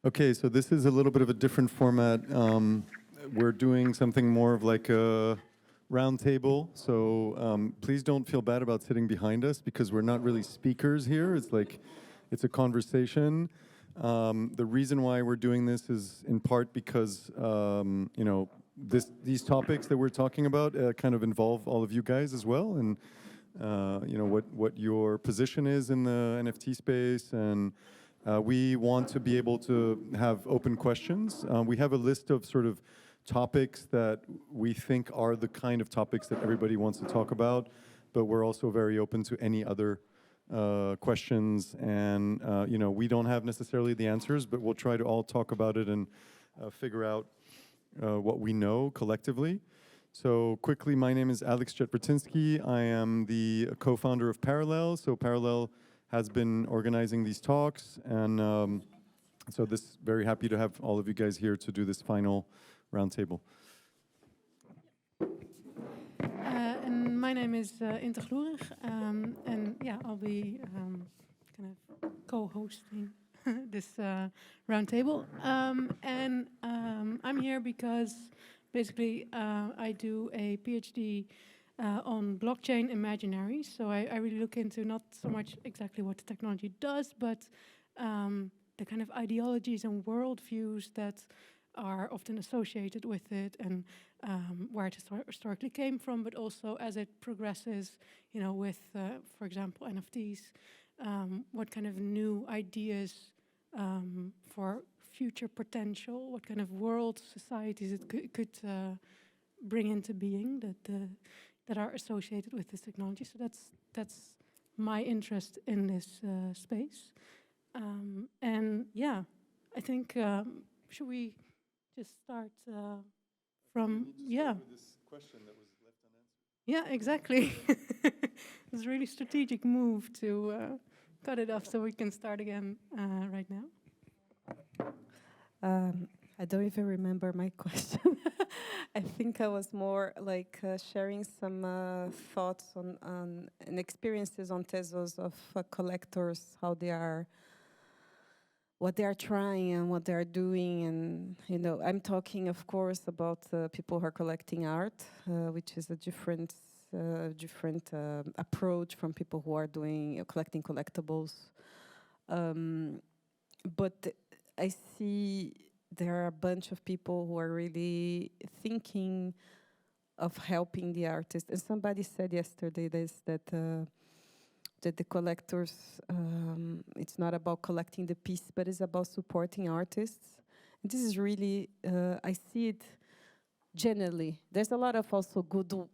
Okay, so this is a little bit of a different format. We're doing something more of like a round table. So please don't feel bad about sitting behind us because we're not really speakers here. It's a conversation. The reason why we're doing this is in part because these topics that we're talking about kind of involve all of you guys as well, and what your position is in the NFT space, and we want to be able to have open questions. We have a list of sort of topics that we think are the kind of topics that everybody wants to talk about, but we're also very open to any other questions. And we don't have necessarily the answers, but we'll try to all talk about it and figure out what we know collectively. So quickly, my name is Alex Czetwertynski. I am the co-founder of Parallel. So Parallel has been organizing these talks, and so very happy to have all of you guys here to do this final roundtable. And my name is Inte Gloerich, and yeah, I'll be kind of co-hosting this roundtable. I'm here because basically I do a PhD on blockchain imaginaries. So I really look into not so much exactly what the technology does, but the kind of ideologies and worldviews that are often associated with it, and where it historically came from, but also as it progresses, with, for example, NFTs, what kind of new ideas for future potential, what kind of world societies it could bring into being that are associated with this technology. So that's my interest in this space. And yeah, I think should we just start from start with this question that was left unanswered. Yeah, exactly. It's a really strategic move to cut it off so we can start again right now. I don't even remember my question. I think I was more like sharing some thoughts on and experiences on Tezos of collectors, how they are, what they are trying and what they are doing. And, I'm talking, of course, about people who are collecting art, which is a different approach from people who are doing collecting collectibles. But I see there are a bunch of people who are really thinking of helping the artist. And somebody said yesterday that the collectors, it's not about collecting the piece, but it's about supporting artists. And this is really, I see it generally. There's a lot of also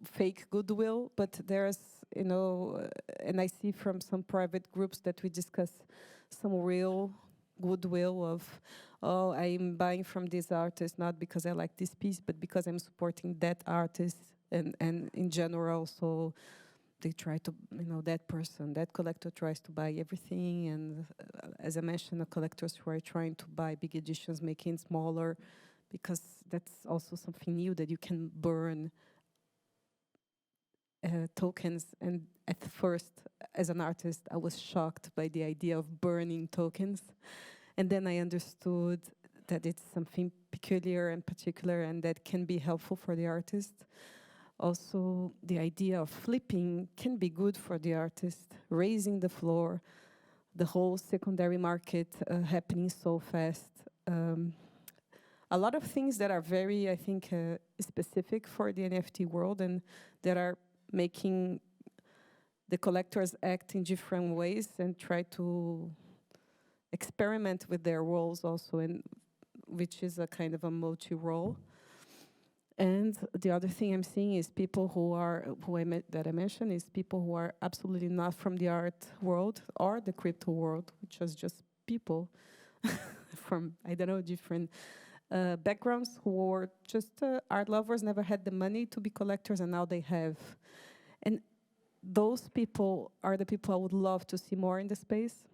fake goodwill, but there's, and I see from some private groups that we discuss some real goodwill of, oh, I'm buying from this artist not because I like this piece, but because I'm supporting that artist, and in general. So they try to, that collector tries to buy everything, and as I mentioned, the collectors who are trying to buy big editions, making it smaller, because that's also something new, that you can burn tokens. And at first, as an artist, I was shocked by the idea of burning tokens. And then I understood that it's something peculiar and particular, and that can be helpful for the artist. Also, the idea of flipping can be good for the artist, raising the floor, the whole secondary market happening so fast. A lot of things that are very, I think, specific for the NFT world, and that are making the collectors act in different ways and try to experiment with their roles also, and which is a kind of a multi-role. And the other thing I'm seeing is people that I mentioned is people who are absolutely not from the art world or the crypto world, which is just people from, different backgrounds, who were just art lovers, never had the money to be collectors, and now they have. And those people are the people I would love to see more in the space.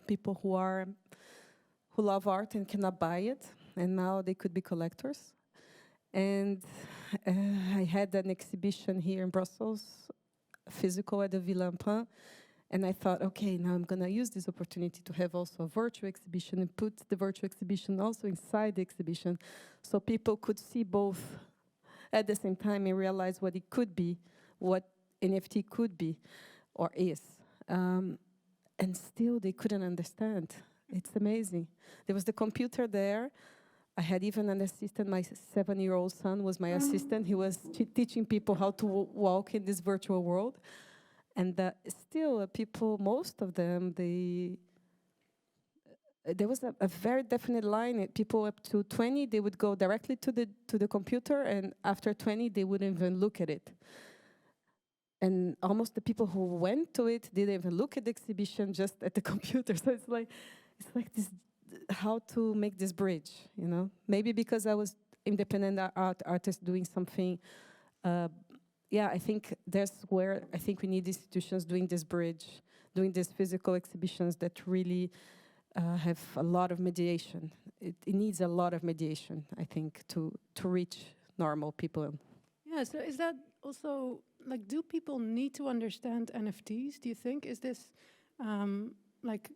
People who love art and cannot buy it, and now they could be collectors. And I had an exhibition here in Brussels, physical, at the Villa Emprunt, And I thought, okay, now I'm going to use this opportunity to have also a virtual exhibition and put the virtual exhibition also inside the exhibition so people could see both at the same time and realize what it could be, what NFT could be or is. And still they couldn't understand. It's amazing. There was the computer there. I had even an assistant. My 7-year-old son was my assistant. He was teaching people how to walk in this virtual world. And still, people, most of them, there was a very definite line. People up to 20, they would go directly to the computer, and after 20, they wouldn't even look at it. And almost the people who went to it didn't even look at the exhibition, just at the computer. So it's like this, how to make this bridge, you know? Maybe because I was independent artist doing something. Yeah, I think that's where I think we need institutions doing this bridge, doing these physical exhibitions that really have a lot of mediation. It needs a lot of mediation, I think, to reach normal people. Yeah, so is that also, like, do people need to understand NFTs, do you think? Is this, like,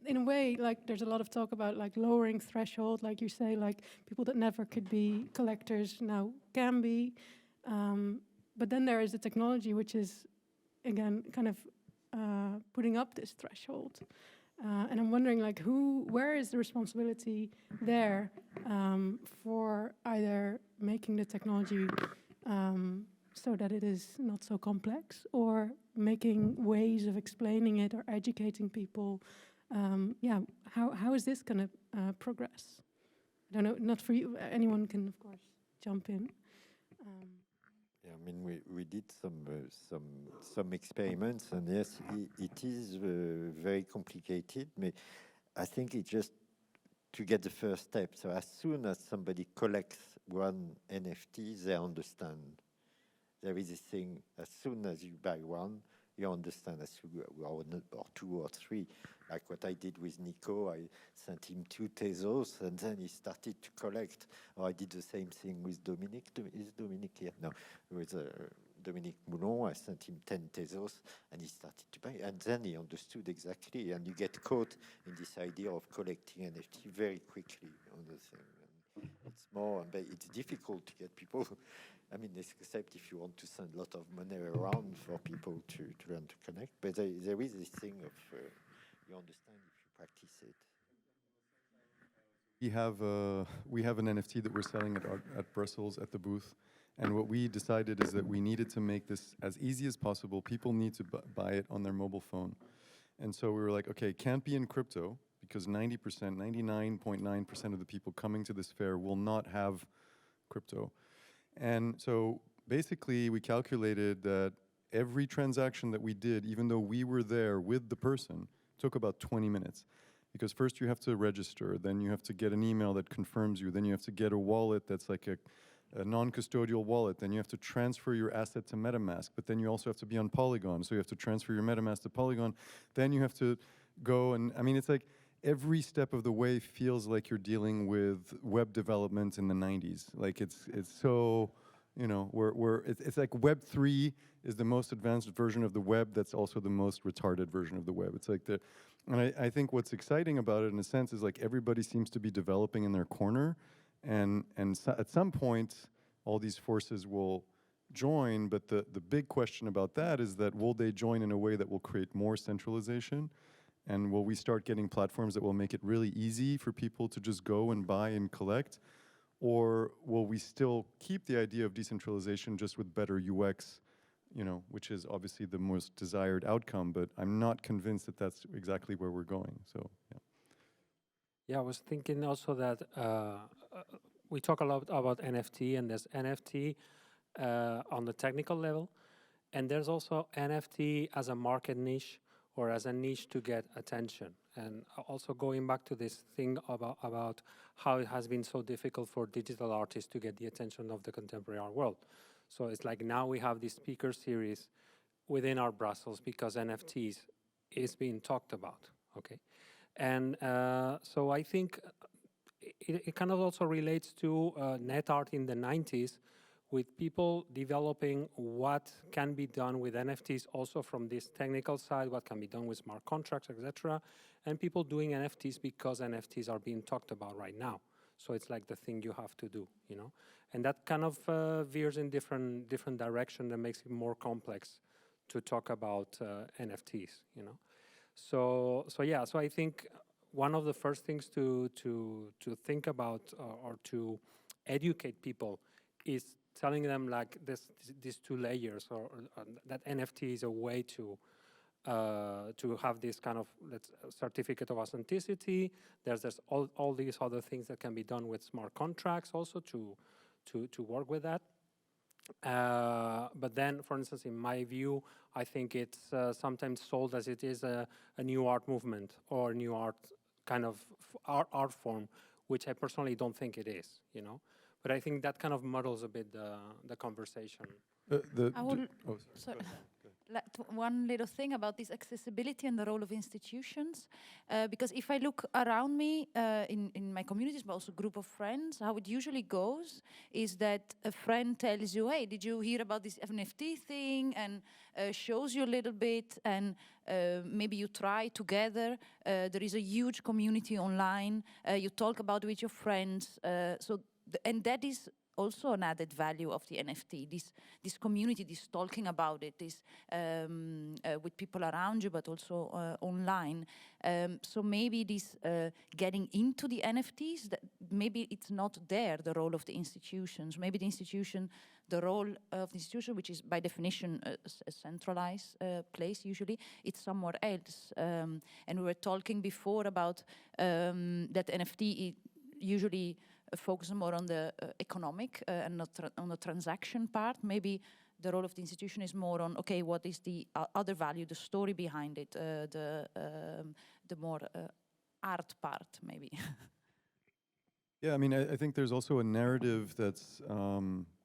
in a way, like, there's a lot of talk about, like, lowering threshold, like you say, like, people that never could be collectors now can be. But then there is the technology, which is, again, kind of putting up this threshold. And I'm wondering, like, where is the responsibility there for either making the technology so that it is not so complex, or making ways of explaining it or educating people? Yeah, how is this going to progress? I don't know, not for you. Anyone can, of course, jump in. Yeah, I mean, we did some experiments, and yes, it is very complicated. But I think it's just to get the first step. So as soon as somebody collects one NFT, they understand. There is a thing, as soon as you buy one, you understand, or two or three. Like what I did with Nico, I sent him 2 Tezos, and then he started to collect. Or I did the same thing with Dominique. Is Dominique here? No, with Dominique Moulon. I sent him 10 Tezos, and he started to buy. And then he understood exactly. And you get caught in this idea of collecting NFT very quickly on the thing. And it's more, but it's difficult to get people. I mean, except if you want to send a lot of money around for people to learn to connect. But there is this thing of you understand if you practice it. We have an NFT that we're selling at Brussels at the booth, and what we decided is that we needed to make this as easy as possible. People need to buy it on their mobile phone, and so we were like, okay, can't be in crypto because 99.9% of the people coming to this fair will not have crypto. And so basically we calculated that every transaction that we did, even though we were there with the person, took about 20 minutes. Because first you have to register, then you have to get an email that confirms you, then you have to get a wallet that's like a non-custodial wallet, then you have to transfer your asset to MetaMask, but then you also have to be on Polygon, so you have to transfer your MetaMask to Polygon, then you have to go and, I mean, it's like every step of the way feels like you're dealing with web development in the 90s. Like it's so, you know, it's like Web 3 is the most advanced version of the web that's also the most retarded version of the web. It's like and I think what's exciting about it in a sense is like everybody seems to be developing in their corner, and so at some point all these forces will join, but the big question about that is that will they join in a way that will create more centralization? And will we start getting platforms that will make it really easy for people to just go and buy and collect? Or will we still keep the idea of decentralization just with better UX, you know, which is obviously the most desired outcome, but I'm not convinced that that's exactly where we're going, so, yeah. Yeah, I was thinking also that we talk a lot about NFT, and there's NFT on the technical level, and there's also NFT as a market niche, or as a niche to get attention. And also going back to this thing about how it has been so difficult for digital artists to get the attention of the contemporary art world. So it's like now we have this speaker series within ArtBrussels because NFTs is being talked about, okay? And so I think it kind of also relates to net art in the 90s, with people developing what can be done with NFTs also from this technical side, what can be done with smart contracts, etc. And people doing NFTs because NFTs are being talked about right now. So it's like the thing you have to do, you know? And that kind of veers in different direction and makes it more complex to talk about NFTs, you know? So I think one of the first things to think about or to educate people is telling them like these two layers, or that NFT is a way to have this kind of certificate of authenticity. There's all these other things that can be done with smart contracts also to work with that. But then, for instance, in my view, I think it's sometimes sold as it is a new art movement or a new art kind of art form, which I personally don't think it is, you know. But I think that kind of muddles a bit the conversation. I would, sorry. One little thing about this accessibility and the role of institutions, because if I look around me in my communities, but also group of friends, how it usually goes is that a friend tells you, hey, did you hear about this NFT thing, and shows you a little bit, and maybe you try together. There is a huge community online. You talk about it with your friends. And that is also an added value of the NFT, this community, this talking about it, this with people around you, but also online. So maybe this getting into the NFTs, that maybe it's not there, the role of the institutions. Maybe the role of the institution, which is by definition a centralized place usually, it's somewhere else. And we were talking before about that NFT usually focus more on the economic and not on the transaction part. Maybe the role of the institution is more on, okay, what is the other value, the story behind it, the more art part, maybe. Yeah, I mean, I think there's also a narrative that's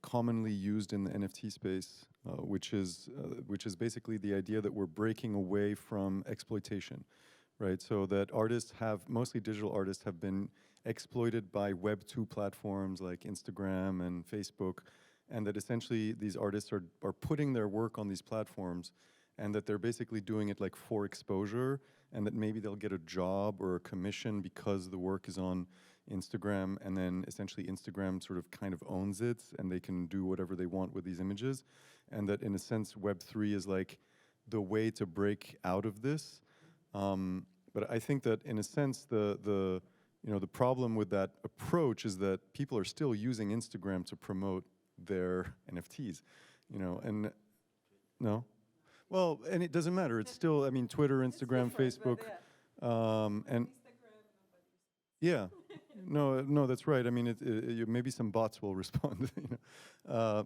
commonly used in the NFT space, which is basically the idea that we're breaking away from exploitation, right? So that artists mostly digital artists have been exploited by Web 2 platforms like Instagram and Facebook, and that essentially these artists are putting their work on these platforms, and that they're basically doing it like for exposure, and that maybe they'll get a job or a commission because the work is on Instagram, and then essentially Instagram sort of kind of owns it, and they can do whatever they want with these images, and that in a sense Web3 is like the way to break out of this. But I think that in a sense the problem with that approach is that people are still using Instagram to promote their NFTs, you know, and no? Well, and it doesn't matter. It's still, I mean, Twitter, Instagram, Facebook, and yeah, no, that's right. I mean, maybe some bots will respond, you know.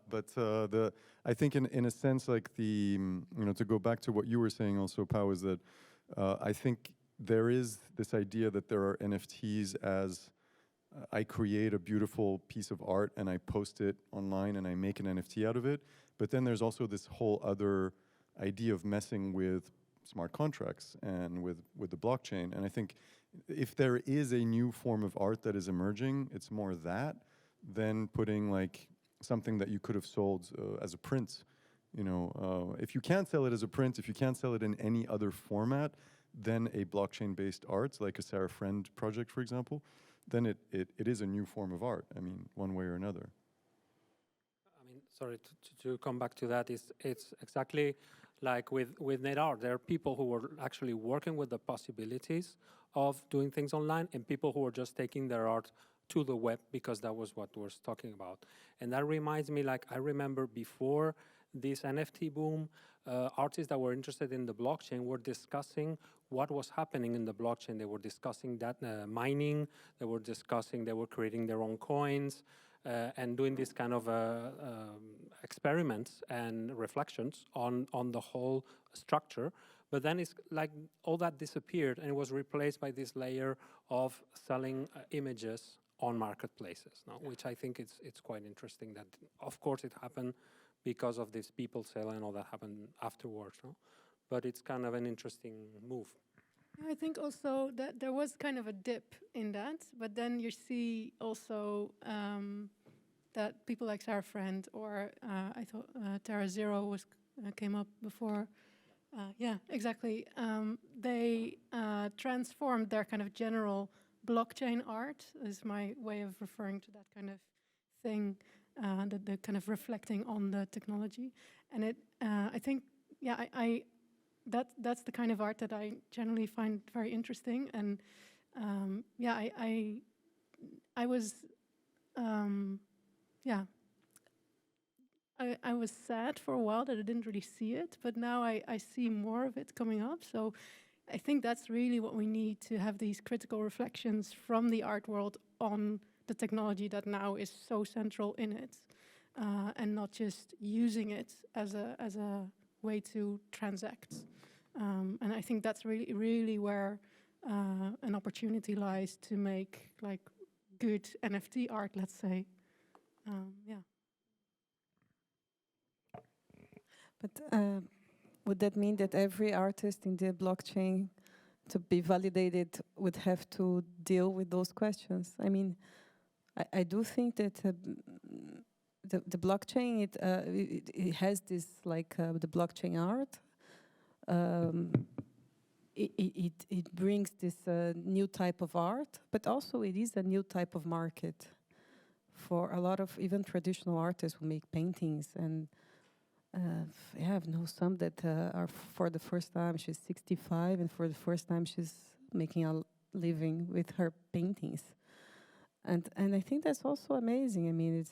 I think in a sense, like to go back to what you were saying also, Pau, is that I think there is this idea that there are NFTs as I create a beautiful piece of art and I post it online and I make an NFT out of it. But then there's also this whole other idea of messing with smart contracts and with the blockchain. And I think if there is a new form of art that is emerging, it's more that than putting like something that you could have sold as a print. You know, if you can't sell it as a print, if you can't sell it in any other format than a blockchain-based art, like a Sarah Friend project, for example, then it is a new form of art. I mean, one way or another. I mean, sorry, to come back to that, it's exactly like with net art. There are people who are actually working with the possibilities of doing things online, and people who are just taking their art to the web, because that was what we were talking about. And that reminds me, like, I remember before this NFT boom, artists that were interested in the blockchain were discussing what was happening in the blockchain. They were discussing that mining, they were creating their own coins, and doing this kind of experiments and reflections on the whole structure. But then it's like all that disappeared, and it was replaced by this layer of selling images on marketplaces, no? Which I think it's quite interesting that, of course, it happened because of this people selling and all that happened afterwards, no? But it's kind of an interesting move. I think also that there was kind of a dip in that, but then you see also that people like Sarah Friend or I thought Terra Zero was came up before. Yeah, exactly. They transformed their kind of general blockchain art, is my way of referring to that kind of thing, that they're kind of reflecting on the technology. And it, I think, yeah, that's the kind of art that I generally find very interesting. And yeah, I was, yeah, I was sad for a while that I didn't really see it, but now I see more of it coming up. So I think that's really what we need, to have these critical reflections from the art world on the technology that now is so central in it, and not just using it as a way to transact. And I think that's really where an opportunity lies to make like good NFT art, let's say. Yeah. But would that mean that every artist in the blockchain to be validated would have to deal with those questions? I mean, I do think that the blockchain, it has this, like the blockchain art. It brings this new type of art, but also it is a new type of market for a lot of even traditional artists who make paintings. And yeah, I know some that are for the first time, she's 65, and for the first time she's making a living with her paintings. And I think that's also amazing. I mean,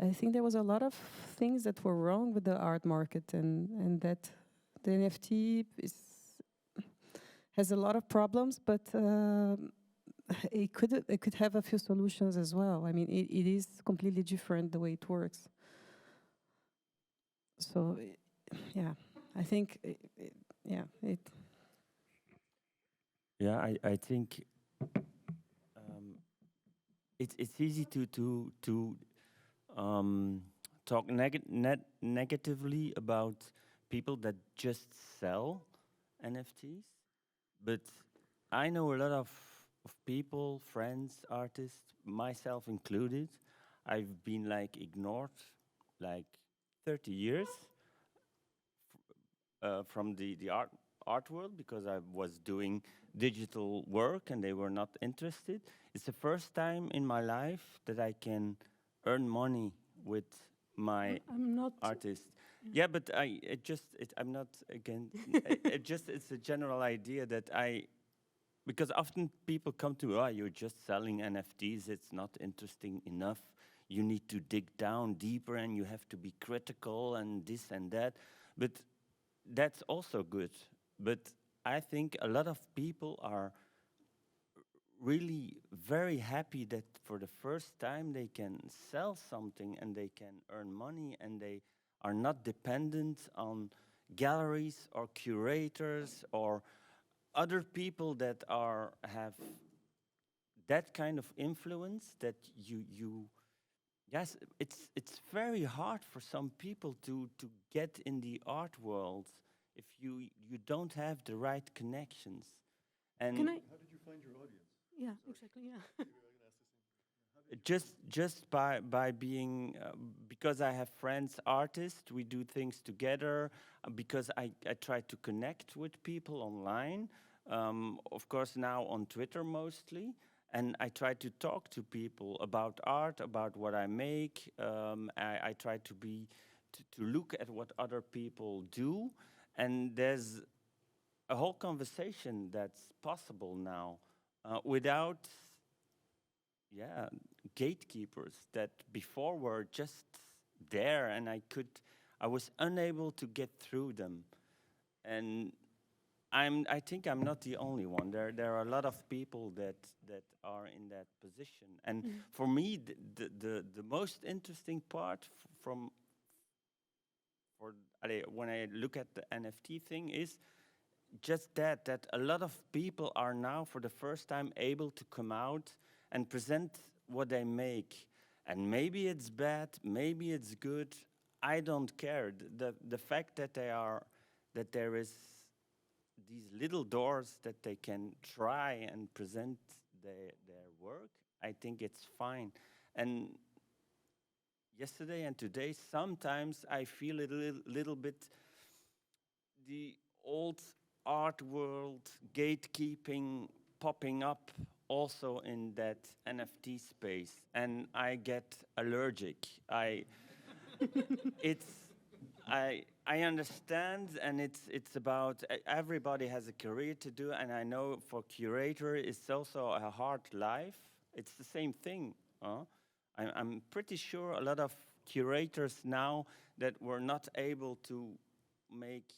I think there was a lot of things that were wrong with the art market, and that the NFT has a lot of problems, but it could have a few solutions as well. I mean, it is completely different the way it works. So, yeah, I think, yeah, Yeah, I think it's easy to talk negatively about people that just sell NFTs, but I know a lot of people, friends, artists, myself included. I've been like ignored like 30 years from the art world because I was doing digital work and they were not interested. It's the first time in my life that I can earn money with my artist. Yeah, but I'm not again. It's a general idea that because often people come to, you're just selling NFTs. It's not interesting enough. You need to dig down deeper and you have to be critical and this and that. But that's also good. But I think a lot of people are really very happy that for the first time they can sell something and they can earn money and they are not dependent on galleries or curators or other people that have that kind of influence that yes, it's very hard for some people to get in the art world if you don't have the right connections. And How did you find your audience? Yeah, exactly. Yeah. just by being because I have friends artists, we do things together, because I try to connect with people online, of course now on Twitter mostly, and I try to talk to people about art, about what I make. I try to look at what other people do, and there's a whole conversation that's possible now without gatekeepers that before were just there, and I was unable to get through them. And I think I'm not the only one. There are a lot of people that are in that position. And for me, the most interesting part when I look at the NFT thing is just that a lot of people are now for the first time able to come out and present what they make. And maybe it's bad, maybe it's good, I don't care. The fact that there is these little doors that they can try and present their work, I think it's fine. And yesterday and today, sometimes I feel a little bit the old art world gatekeeping popping up also in that NFT space, and I get allergic. I understand, and it's about everybody has a career to do, and I know for curator it's also a hard life. It's the same thing. I'm pretty sure a lot of curators now that were not able to make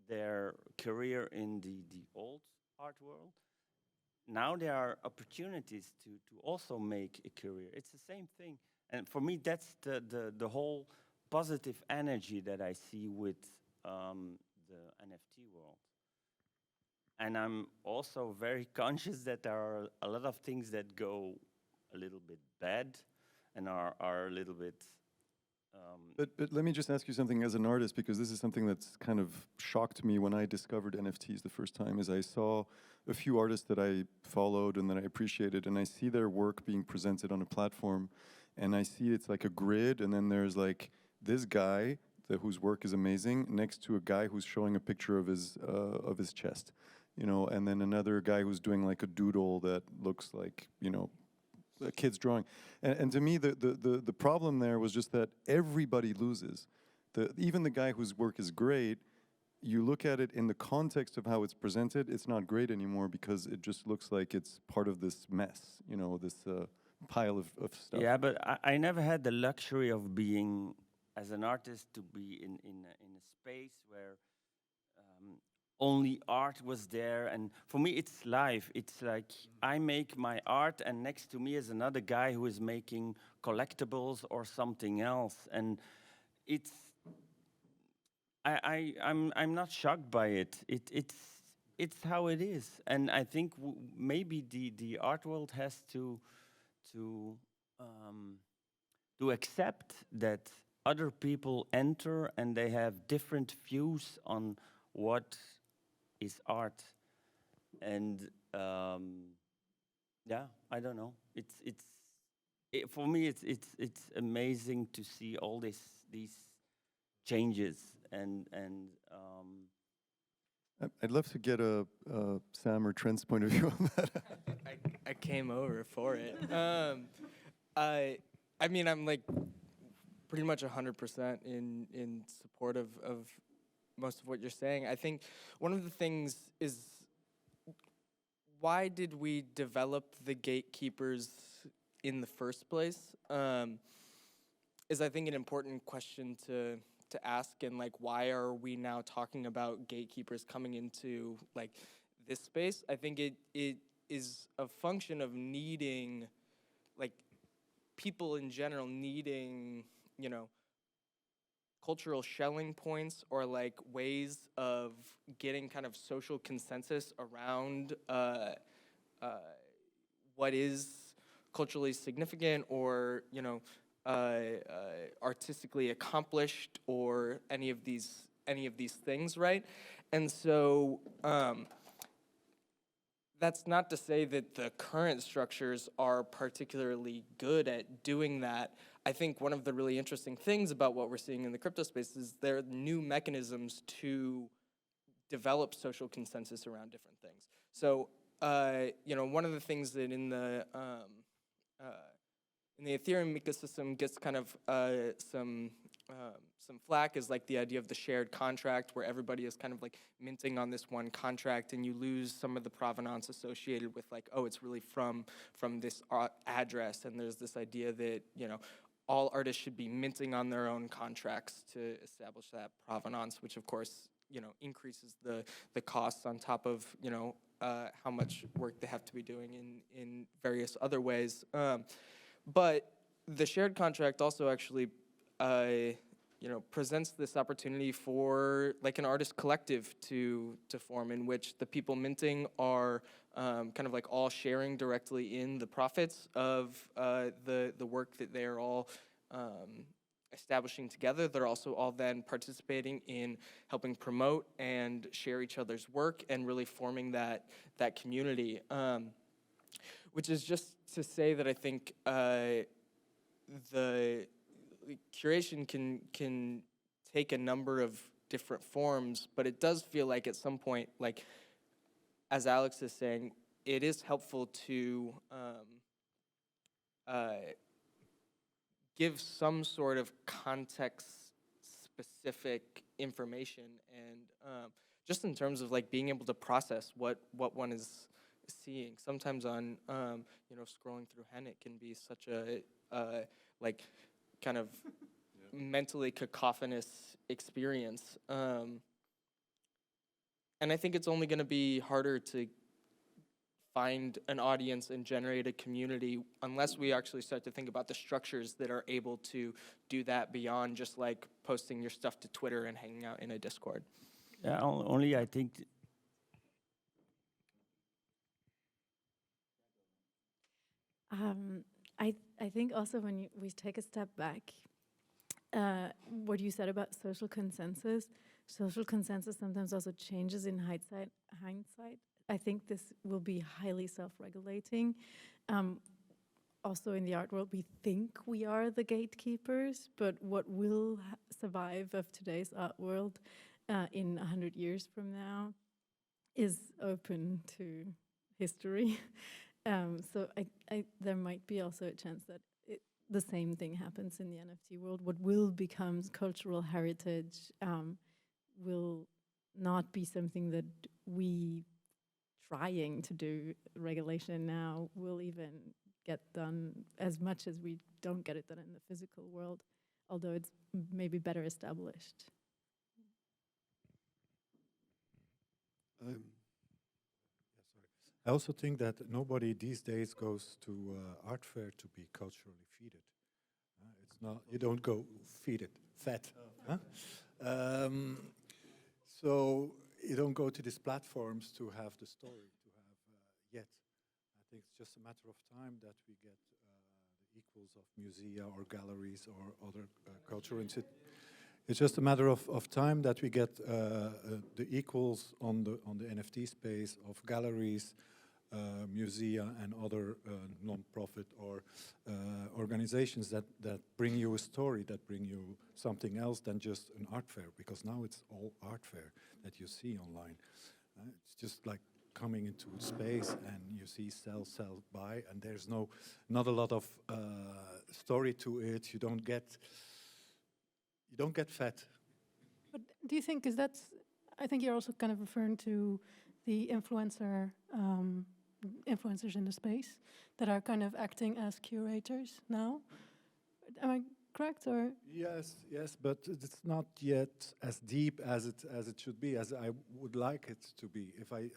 their career in the old art world, now there are opportunities to also make a career. It's the same thing. And for me, that's the whole positive energy that I see with the NFT world. And I'm also very conscious that there are a lot of things that go a little bit bad and are a little bit... But let me just ask you something as an artist, because this is something that's kind of shocked me when I discovered NFTs the first time, is I saw a few artists that I followed and that I appreciated, and I see their work being presented on a platform, and I see it's like a grid, and then there's like this guy whose work is amazing next to a guy who's showing a picture of his chest, you know, and then another guy who's doing like a doodle that looks like, you know, a kid's drawing. And to me, the problem there was just that everybody loses. Even the guy whose work is great, you look at it in the context of how it's presented, it's not great anymore because it just looks like it's part of this mess, you know, this pile of stuff. Yeah, but I never had the luxury of being, as an artist, to be in a space where only art was there. And for me, it's live. It's like I make my art, and next to me is another guy who is making collectibles or something else. And it's I'm not shocked by it. It's how it is. And I think maybe the art world has to accept that other people enter and they have different views on what is art. And yeah, I don't know. For me, it's amazing to see all these changes and I'd love to get a Sam or Trent's point of view on that. I came over for it. I mean, I'm like pretty much 100% in support of most of what you're saying. I think one of the things is, why did we develop the gatekeepers in the first place? Is I think an important question to ask, and like, why are we now talking about gatekeepers coming into like this space? I think it is a function of needing, like, people in general needing, you know, cultural shelling points, or like ways of getting kind of social consensus around what is culturally significant, or, you know, artistically accomplished, or any of these things, right? And so that's not to say that the current structures are particularly good at doing that. I think one of the really interesting things about what we're seeing in the crypto space is there are new mechanisms to develop social consensus around different things. So, you know, one of the things that in the Ethereum ecosystem gets kind of some flack is like the idea of the shared contract, where everybody is kind of like minting on this one contract, and you lose some of the provenance associated with like, oh, it's really from this address, and there's this idea that, you know, all artists should be minting on their own contracts to establish that provenance, which of course, you know, increases the costs on top of, you know, how much work they have to be doing in various other ways. But the shared contract also actually, you know, presents this opportunity for like an artist collective to form, in which the people minting are kind of like all sharing directly in the profits of the work that they are all establishing together. They're also all then participating in helping promote and share each other's work, and really forming that community. Which is just to say that I think curation can take a number of different forms, but it does feel like at some point, like as Alex is saying, it is helpful to give some sort of context-specific information, and just in terms of like being able to process what one is seeing. Sometimes on scrolling through Hen, it can be such a like kind of mentally cacophonous experience, and I think it's only going to be harder to find an audience and generate a community unless we actually start to think about the structures that are able to do that beyond just like posting your stuff to Twitter and hanging out in a Discord. Yeah, only I think I think also when we take a step back, what you said about social consensus sometimes also changes in hindsight. I think this will be highly self-regulating. Also in the art world, we think we are the gatekeepers, but what will survive of today's art world in 100 years from now is open to history. So there might be also a chance that the same thing happens in the NFT world. What will become cultural heritage will not be something that we trying to do regulation now will even get done as much as we don't get it done in the physical world, although it's maybe better established. I also think that nobody these days goes to art fair to be culturally feeded. It's not, you don't go fed. So you don't go to these platforms to have the story, to have yet. I think it's just a matter of time that we get the equals of musea or galleries or other cultural institutions. It's just a matter of time that we get the equals on the NFT space of galleries, musea, and other non-profit or organizations that bring you a story, that bring you something else than just an art fair, because now it's all art fair that you see online. It's just like coming into space and you see sell, buy, and there's not a lot of story to it. You don't get fed. But do you think, I think you're also kind of referring to the influencers in the space that are kind of acting as curators now. Am I correct, or? Yes, but it's not yet as deep as it should be, as I would like it to be. If I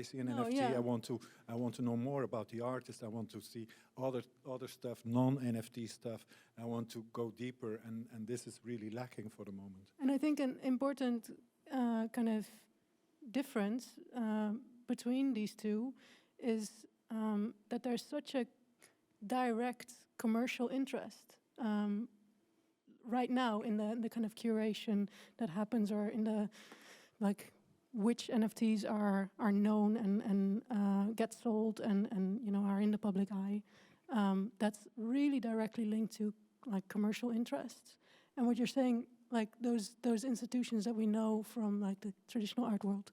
see an NFT, yeah. I want to know more about the artist. I want to see other stuff, non-NFT stuff. I want to go deeper, and this is really lacking for the moment. And I think an important kind of difference between these two is that there's such a direct commercial interest right now in the kind of curation that happens, or in the like which NFTs are known and get sold and are in the public eye. That's really directly linked to like commercial interests. And what you're saying, like those institutions that we know from like the traditional art world,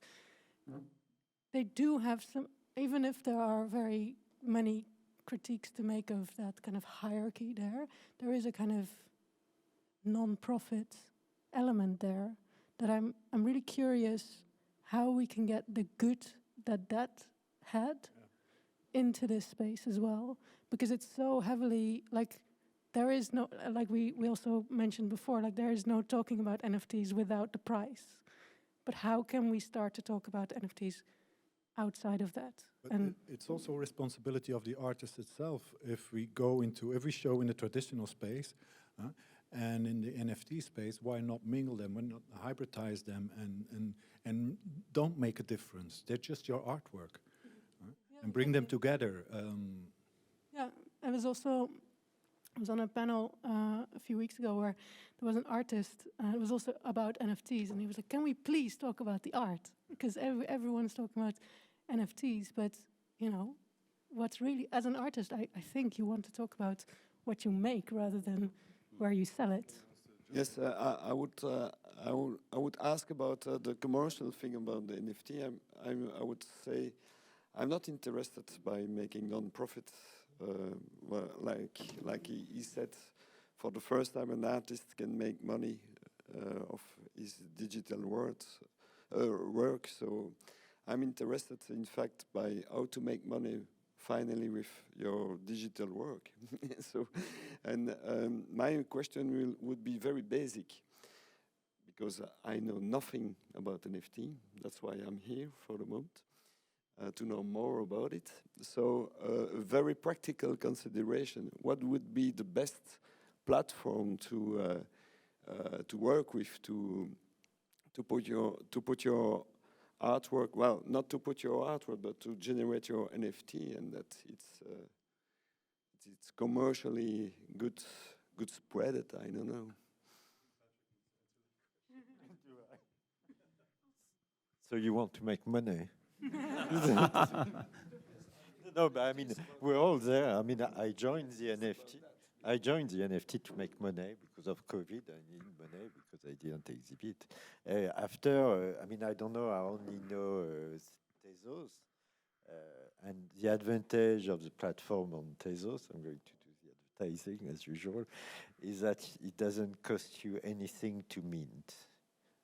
they do have some, even if there are very many critiques to make of that kind of hierarchy there is a kind of non-profit element there that I'm really curious how we can get the good that had into this space as well, because it's so heavily, like, there is no, like we also mentioned before, like there is no talking about NFTs without the price. But how can we start to talk about NFTs outside of that? But it's also a responsibility of the artist itself. If we go into every show in the traditional space and in the NFT space, why not mingle them? Why not hybridize them and don't make a difference? They're just your artwork. And bring them together. Yeah, I was on a panel a few weeks ago where there was an artist, it was also about NFTs, and he was like, can we please talk about the art? Because everyone's talking about NFTs, but, what's really, as an artist, I think you want to talk about what you make rather than where you sell it. Yes, I would ask about the commercial thing about the NFT. I would say I'm not interested by making non-profit. Well, like he said, for the first time an artist can make money of his digital work. So I'm interested, in fact, by how to make money finally with your digital work. So, and my question would be very basic, because I know nothing about NFT. That's why I'm here for the moment, to know more about it. So a very practical consideration: what would be the best platform to work with, to put your artwork, well, not to put your artwork, but to generate your NFT, and that it's commercially good spread it, I don't know. So you want to make money? No, but I mean, we're all there. I mean, I joined the NFT to make money because of COVID. I need money because I didn't exhibit. After, I mean, I don't know, I only know Tezos. And the advantage of the platform on Tezos, I'm going to do the advertising as usual, is that it doesn't cost you anything to mint.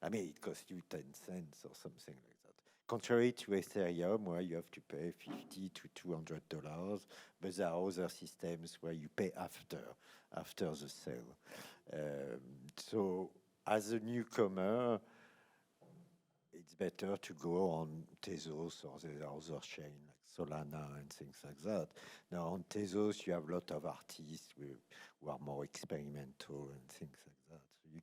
I mean, it costs you 10 cents or something like that. Contrary to Ethereum, where you have to pay $50 to $200, but there are other systems where you pay after the sale. So, as a newcomer, it's better to go on Tezos or the other chain like Solana and things like that. Now, on Tezos, you have a lot of artists who are more experimental and things like that. So you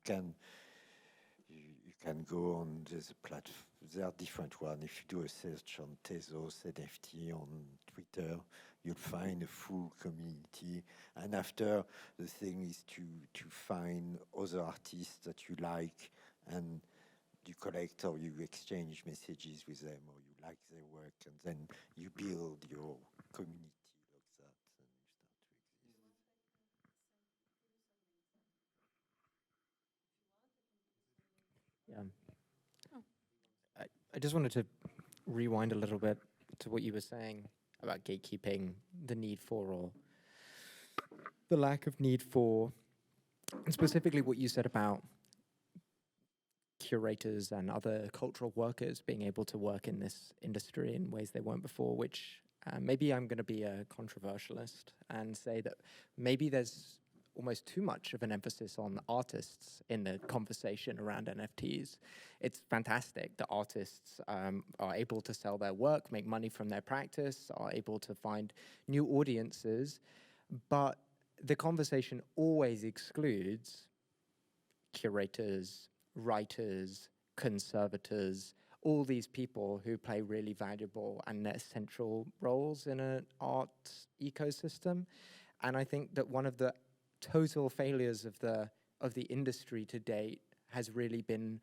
can go on this platform. There are different ones. If you do a search on Tezos NFT on Twitter, you'll find a full community. And after, the thing is to find other artists that you like, and you collect or you exchange messages with them, or you like their work, and then you build your community like that, and you start to exist. Yeah. I just wanted to rewind a little bit to what you were saying about gatekeeping, the need for, or the lack of need for, and specifically what you said about curators and other cultural workers being able to work in this industry in ways they weren't before, which maybe I'm going to be a controversialist and say that maybe there's almost too much of an emphasis on artists in the conversation around NFTs. It's fantastic that artists are able to sell their work, make money from their practice, are able to find new audiences, but the conversation always excludes curators, writers, conservators, all these people who play really valuable and essential roles in an art ecosystem. And I think that one of the total failures of the industry to date has really been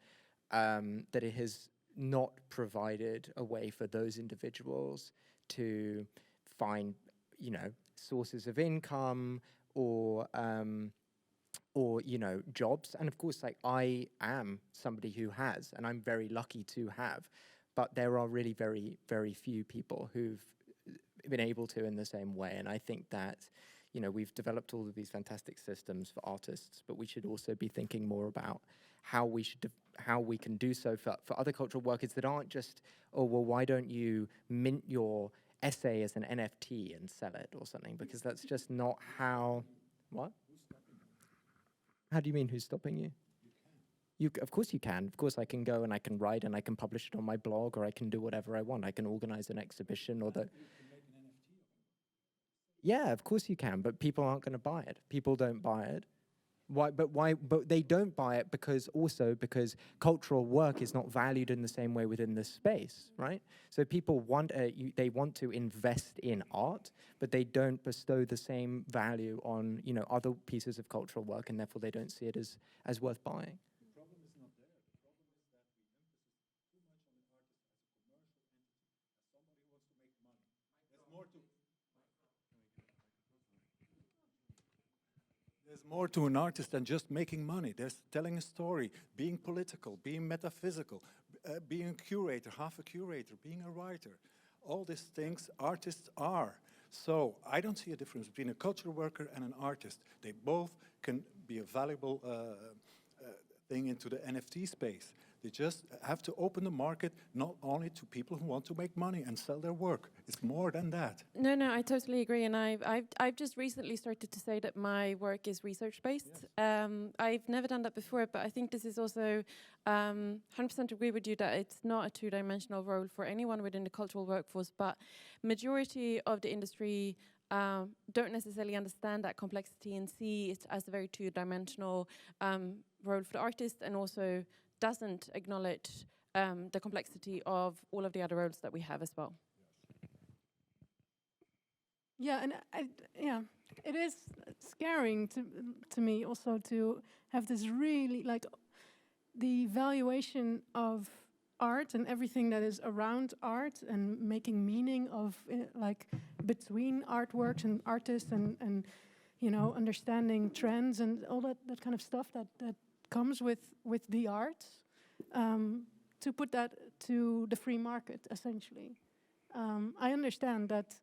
that it has not provided a way for those individuals to find, sources of income or jobs. And of course, like, I am somebody who has, and I'm very lucky to have, but there are really very, very few people who've been able to in the same way. And I think that, we've developed all of these fantastic systems for artists, but we should also be thinking more about how we can do so for other cultural workers that aren't just, oh, well, why don't you mint your essay as an NFT and sell it or something? Because that's just not how. What? How do you mean, who's stopping you? Of course you can. Of course I can go and I can write and I can publish it on my blog, or I can do whatever I want. I can organize an exhibition or the. Yeah, of course you can, but people aren't going to buy it. People don't buy it. Why? But they don't buy it because cultural work is not valued in the same way within this space, right? So people want they want to invest in art, but they don't bestow the same value on other pieces of cultural work, and therefore they don't see it as worth buying. The problem is not there. The problem is that we emphasize too much on the artist as a commercial entity, as somebody who wants to make money. There's more to an artist than just making money. There's telling a story, being political, being metaphysical, being a curator, half a curator, being a writer. All these things artists are. So I don't see a difference between a cultural worker and an artist. They both can be a valuable thing into the NFT space. They just have to open the market not only to people who want to make money and sell their work. It's more than that. No, I totally agree. And I've just recently started to say that my work is research-based. Yes. I've never done that before, but I think this is also 100% agree with you that it's not a two-dimensional role for anyone within the cultural workforce, but majority of the industry don't necessarily understand that complexity and see it as a very two-dimensional role for the artist, and also doesn't acknowledge the complexity of all of the other roles that we have as well. Yeah, and it is scaring to me also to have this really, like, the valuation of art and everything that is around art and making meaning of like between artworks and artists and you know, understanding trends and all that kind of stuff that comes with the art, to put that to the free market, essentially. I understand that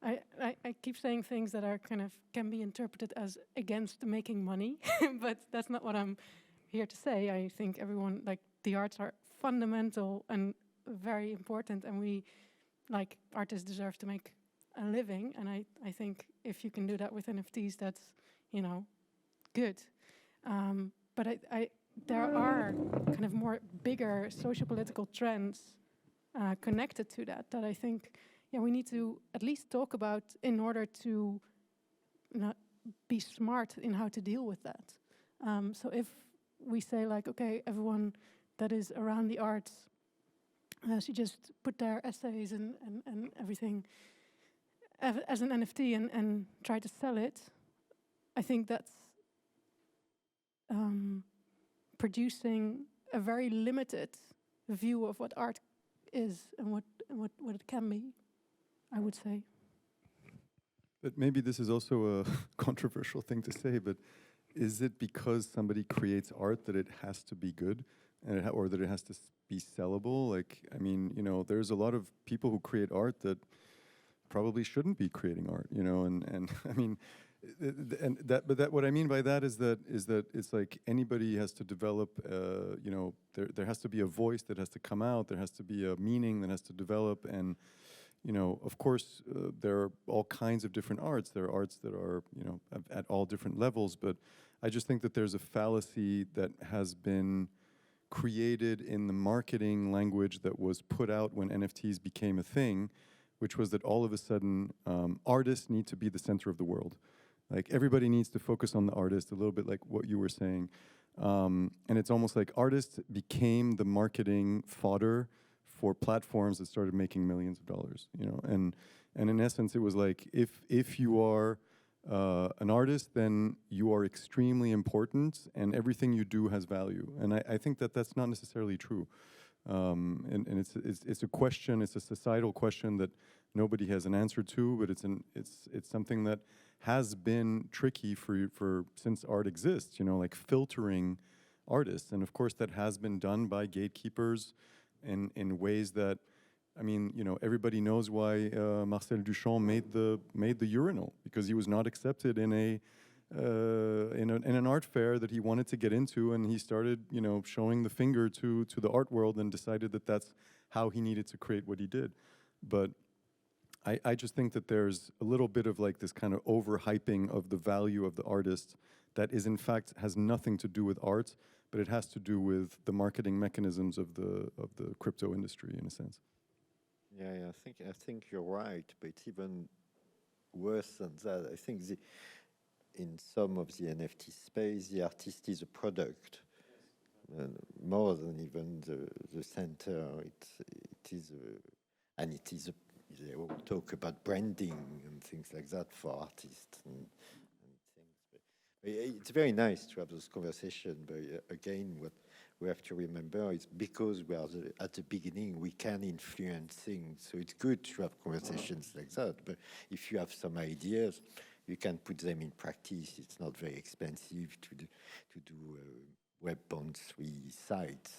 I keep saying things that are kind of can be interpreted as against making money, but that's not what I'm here to say. I think everyone, like, the arts are fundamental and very important, and we, like, artists deserve to make a living, and I think if you can do that with NFTs, that's, you know, good. But there are kind of more bigger socio-political trends connected to that I think, yeah, we need to at least talk about in order to be smart in how to deal with that. So if we say, like, okay, everyone that is around the arts should just put their essays and everything as an NFT and try to sell it, I think that's producing a very limited view of what art is and what it can be, I would say. But maybe this is also a controversial thing to say, but is it because somebody creates art that it has to be good, and or that it has to be sellable? Like, I mean, you know, there's a lot of people who create art that probably shouldn't be creating art, you know, and I mean, but what I mean by that is that it's like anybody has to develop, you know, there has to be a voice that has to come out, there has to be a meaning that has to develop, and, you know, of course, there are all kinds of different arts. There are arts that are, you know, at all different levels, but I just think that there's a fallacy that has been created in the marketing language that was put out when NFTs became a thing, which was that all of a sudden artists need to be the center of the world. Like, everybody needs to focus on the artist, a little bit like what you were saying. And it's almost like artists became the marketing fodder for platforms that started making millions of dollars, you know. And in essence, it was like, if you are an artist, then you are extremely important and everything you do has value. And I think that that's not necessarily true. And it's a question, it's a societal question that nobody has an answer to, but it's something that has been tricky for since art exists, you know, like filtering artists. And of course that has been done by gatekeepers in ways that, I mean, you know, everybody knows why Marcel Duchamp made the urinal, because he was not accepted in an art fair that he wanted to get into, and he started, you know, showing the finger to the art world and decided that that's how he needed to create what he did. But I just think that there's a little bit of like this kind of overhyping of the value of the artist that is, in fact, has nothing to do with art, but it has to do with the marketing mechanisms of the crypto industry, in a sense. Yeah, I think you're right, but it's even worse than that. I think in some of the NFT space, the artist is a product, more than even the center. It is, and it is. They all talk about branding and things like that for artists and things. But it's very nice to have those conversations. But again, what we have to remember is because we are at the beginning, we can influence things. So it's good to have conversations like that. But if you have some ideas, you can put them in practice. It's not very expensive to do Web.3 sites.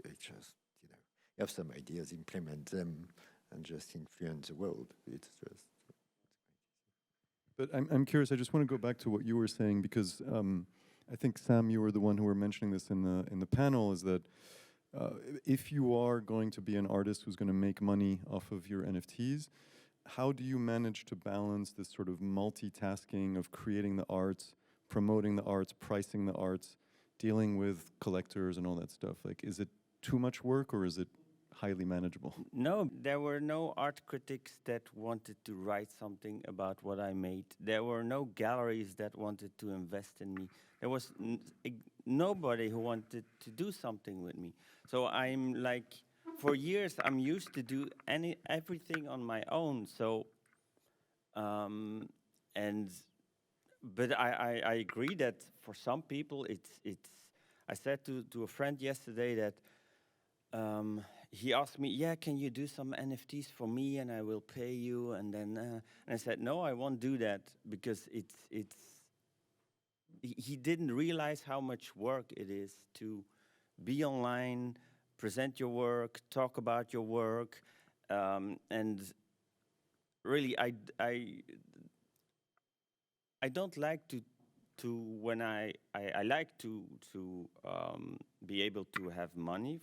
It's just, you know, you have some ideas, implement them, and just influence the world. It's just. But I'm curious. I just want to go back to what you were saying, because I think, Sam, you were the one who were mentioning this in the panel. Is that if you are going to be an artist who's going to make money off of your NFTs, how do you manage to balance this sort of multitasking of creating the arts, promoting the arts, pricing the arts, dealing with collectors and all that stuff? Like, is it too much work, or is it highly manageable? No, there were no art critics that wanted to write something about what I made. There were no galleries that wanted to invest in me. There was nobody who wanted to do something with me. So I'm like, for years, I'm used to do everything on my own. So, but I agree that for some people, it's. I said to a friend yesterday that he asked me, "Yeah, can you do some NFTs for me, and I will pay you?" And then and I said, "No, I won't do that, because it's." He didn't realize how much work it is to be online, present your work, talk about your work, and really, I don't like to when I like to be able to have money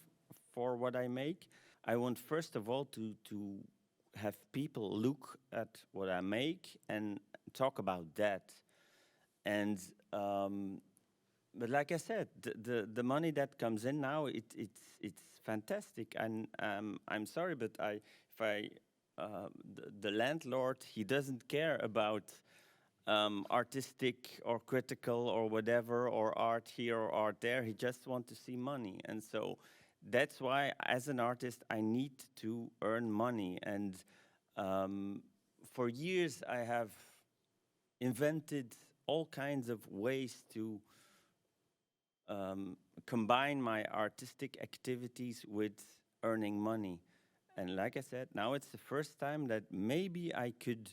for what I make. I want, first of all, to have people look at what I make and talk about that. And but like I said, the money that comes in now, it's fantastic. And I'm sorry, but the landlord, he doesn't care about artistic or critical or whatever, or art here or art there. He just wants to see money. And so that's why, as an artist, I need to earn money. And for years, I have invented all kinds of ways to combine my artistic activities with earning money. And like I said, now it's the first time that maybe I could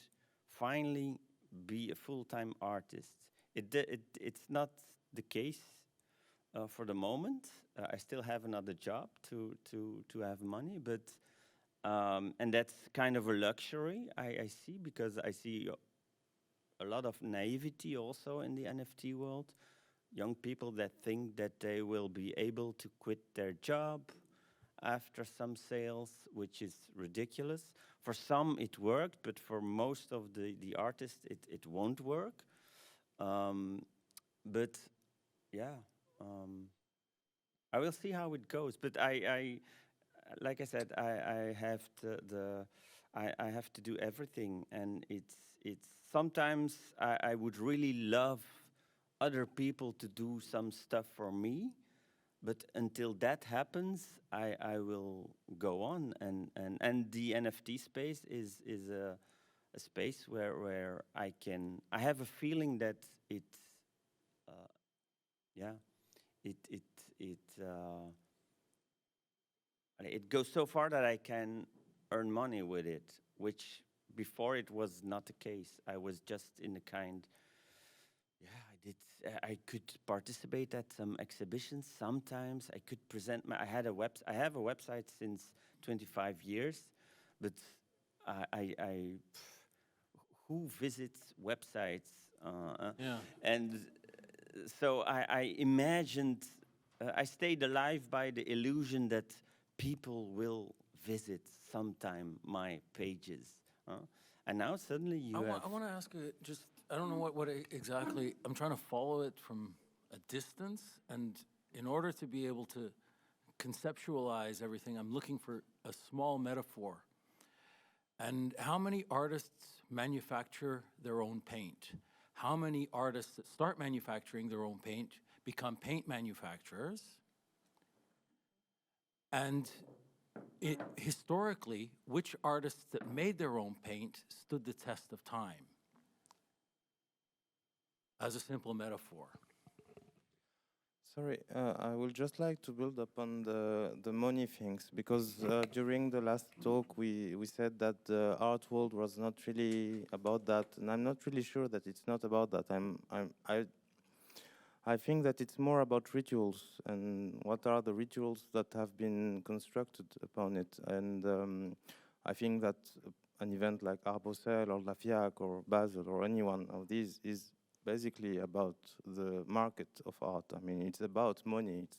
finally be a full-time artist. It's not the case for the moment. I still have another job to have money, but and that's kind of a luxury I see, because I see a lot of naivety also in the NFT world. Young people that think that they will be able to quit their job after some sales, which is ridiculous. For some it worked, but for most of the artists it won't work. But yeah, I will see how it goes. But I like I said, I have I have to do everything, and it's sometimes I would really love other people to do some stuff for me, but until that happens, I will go on, and the NFT space is a space where I have a feeling that it goes so far that I can earn money with it, which before it was not the case. I was just in the kind. I could participate at some exhibitions sometimes. I could present I have a website since 25 years, but who visits websites? And so I imagined, I stayed alive by the illusion that people will visit sometime my pages. And now suddenly you I want to ask just, I don't know what exactly, I'm trying to follow it from a distance, and in order to be able to conceptualize everything, I'm looking for a small metaphor. And how many artists manufacture their own paint? How many artists that start manufacturing their own paint become paint manufacturers? And historically, which artists that made their own paint stood the test of time? As a simple metaphor. Sorry, I would just like to build upon the money things, because during the last talk we said that the art world was not really about that, and I'm not really sure that it's not about that. I think that it's more about rituals and what are the rituals that have been constructed upon it, and I think that an event like ArtBrussels or La FIAC or Basel or any one of these is basically about the market of art. I mean, it's about money. It's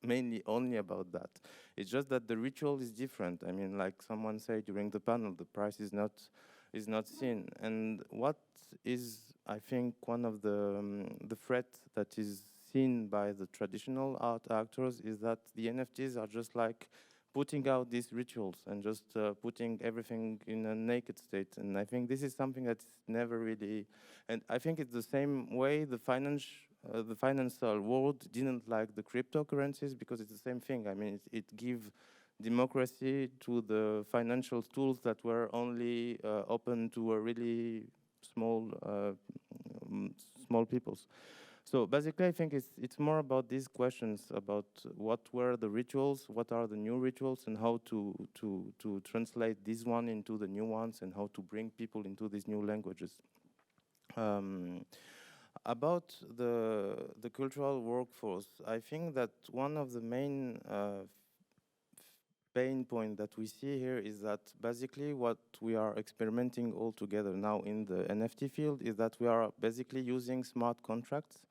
mainly only about that. It's just that the ritual is different. I mean, like someone said during the panel, the price is not seen. And what is, I think, one of the threat that is seen by the traditional art actors is that the NFTs are just like putting out these rituals and just putting everything in a naked state. And I think this is something that's never really, and I think it's the same way the financial world didn't like the cryptocurrencies, because it's the same thing. I mean, it gives democracy to the financial tools that were only open to a really small peoples. So basically, I think it's more about these questions about what were the rituals, what are the new rituals, and how to translate this one into the new ones, and how to bring people into these new languages. About the cultural workforce, I think that one of the main pain point that we see here is that basically what we are experimenting all together now in the NFT field is that we are basically using smart contracts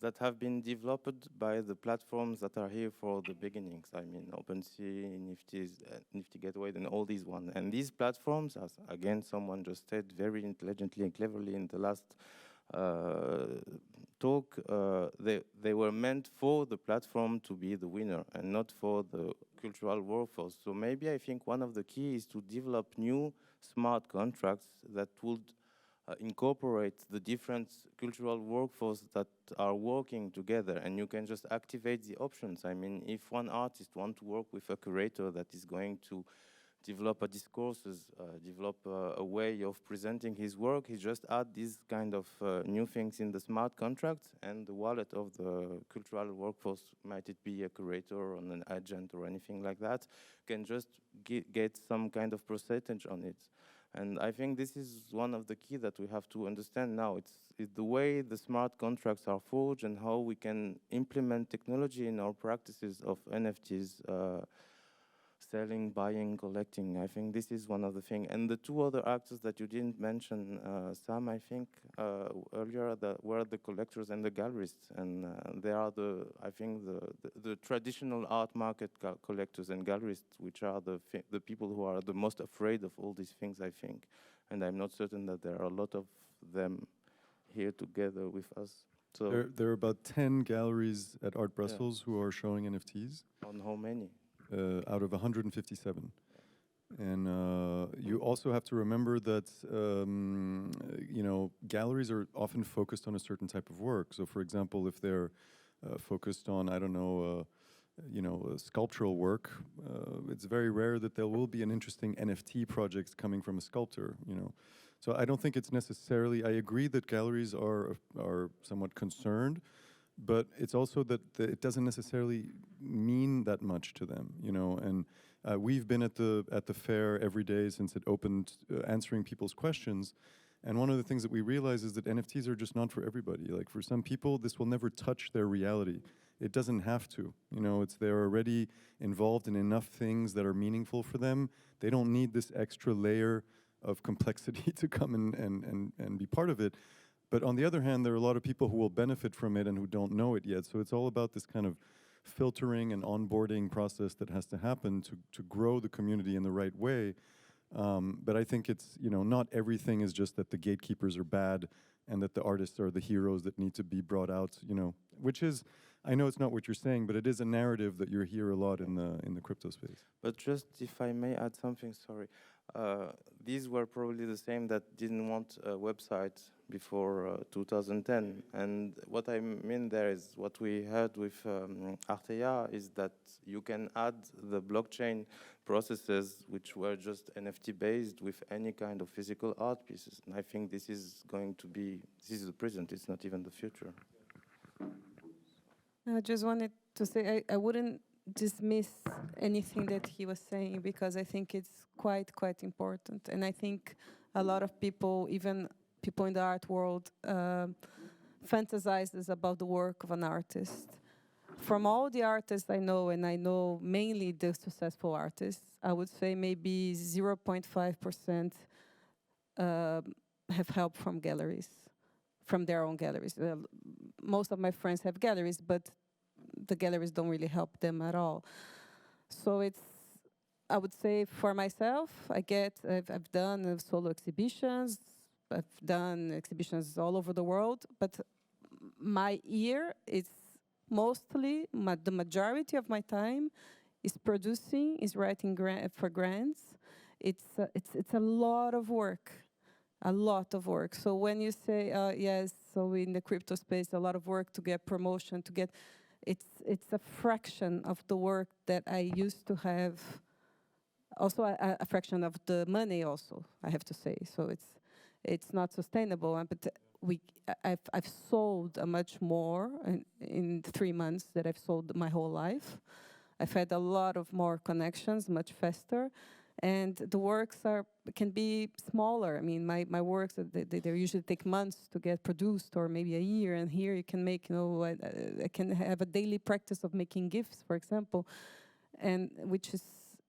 that have been developed by the platforms that are here for the beginnings. I mean, OpenSea, NFTs, Nifty Gateway, and all these ones. And these platforms, as again someone just said very intelligently and cleverly in the last talk, they were meant for the platform to be the winner and not for the cultural workforce. So maybe I think one of the keys is to develop new smart contracts that would incorporate the different cultural workforce that are working together, and you can just activate the options. I mean, if one artist wants to work with a curator that is going to develop a discourses, develop a way of presenting his work, he just add these kind of new things in the smart contract, and the wallet of the cultural workforce, might it be a curator or an agent or anything like that, can just get some kind of percentage on it. And I think this is one of the key that we have to understand now. It's the way the smart contracts are forged and how we can implement technology in our practices of NFTs, selling, buying, collecting. I think this is one of the things. And the two other actors that you didn't mention, Sam, I think, earlier, were the collectors and the gallerists. And they are I think, the traditional art market collectors and gallerists, which are the people who are the most afraid of all these things, I think. And I'm not certain that there are a lot of them here together with us. So there are about 10 galleries at Art Brussels who are showing NFTs. On how many? Out of 157. And you also have to remember that galleries are often focused on a certain type of work. So for example, if they're focused on, I don't know, sculptural work, it's very rare that there will be an interesting NFT project coming from a sculptor, So I don't think it's necessarily, I agree that galleries are somewhat concerned, but it's also that it doesn't necessarily mean that much to them, And we've been at the fair every day since it opened, answering people's questions. And one of the things that we realize is that NFTs are just not for everybody. Like for some people, this will never touch their reality. It doesn't have to, they're already involved in enough things that are meaningful for them. They don't need this extra layer of complexity to come and be part of it. But on the other hand, there are a lot of people who will benefit from it and who don't know it yet. So it's all about this kind of filtering and onboarding process that has to happen to grow the community in the right way. But I think it's, not everything is just that the gatekeepers are bad and that the artists are the heroes that need to be brought out, which is, I know it's not what you're saying, but it is a narrative that you hear a lot in the crypto space. But just if I may add something, sorry. These were probably the same that didn't want a website before 2010. And what I mean there is what we heard with Artea is that you can add the blockchain processes which were just NFT based with any kind of physical art pieces. And I think this is going to be, this is the present, it's not even the future. I just wanted to say I wouldn't dismiss anything that he was saying, because I think it's quite important. And I think a lot of people, even people in the art world, fantasizes about the work of an artist. From all the artists I know, and I know mainly the successful artists, I would say maybe 0.5% have help from galleries, from their own galleries. Most of my friends have galleries, but the galleries don't really help them at all. So I would say for myself, I've done solo exhibitions, I've done exhibitions all over the world, but my ear is mostly, the majority of my time is producing, is writing for grants. It's a lot of work. A lot of work. So when you say, yes, so in the crypto space, a lot of work to get promotion, it's a fraction of the work that I used to have. Also a fraction of the money also, I have to say. So it's not sustainable. But I've sold much more in 3 months that I've sold my whole life. I've had a lot of more connections, much faster. And the works can be smaller. I mean, my works, they usually take months to get produced, or maybe a year. And here you can make, I can have a daily practice of making GIFs, for example, and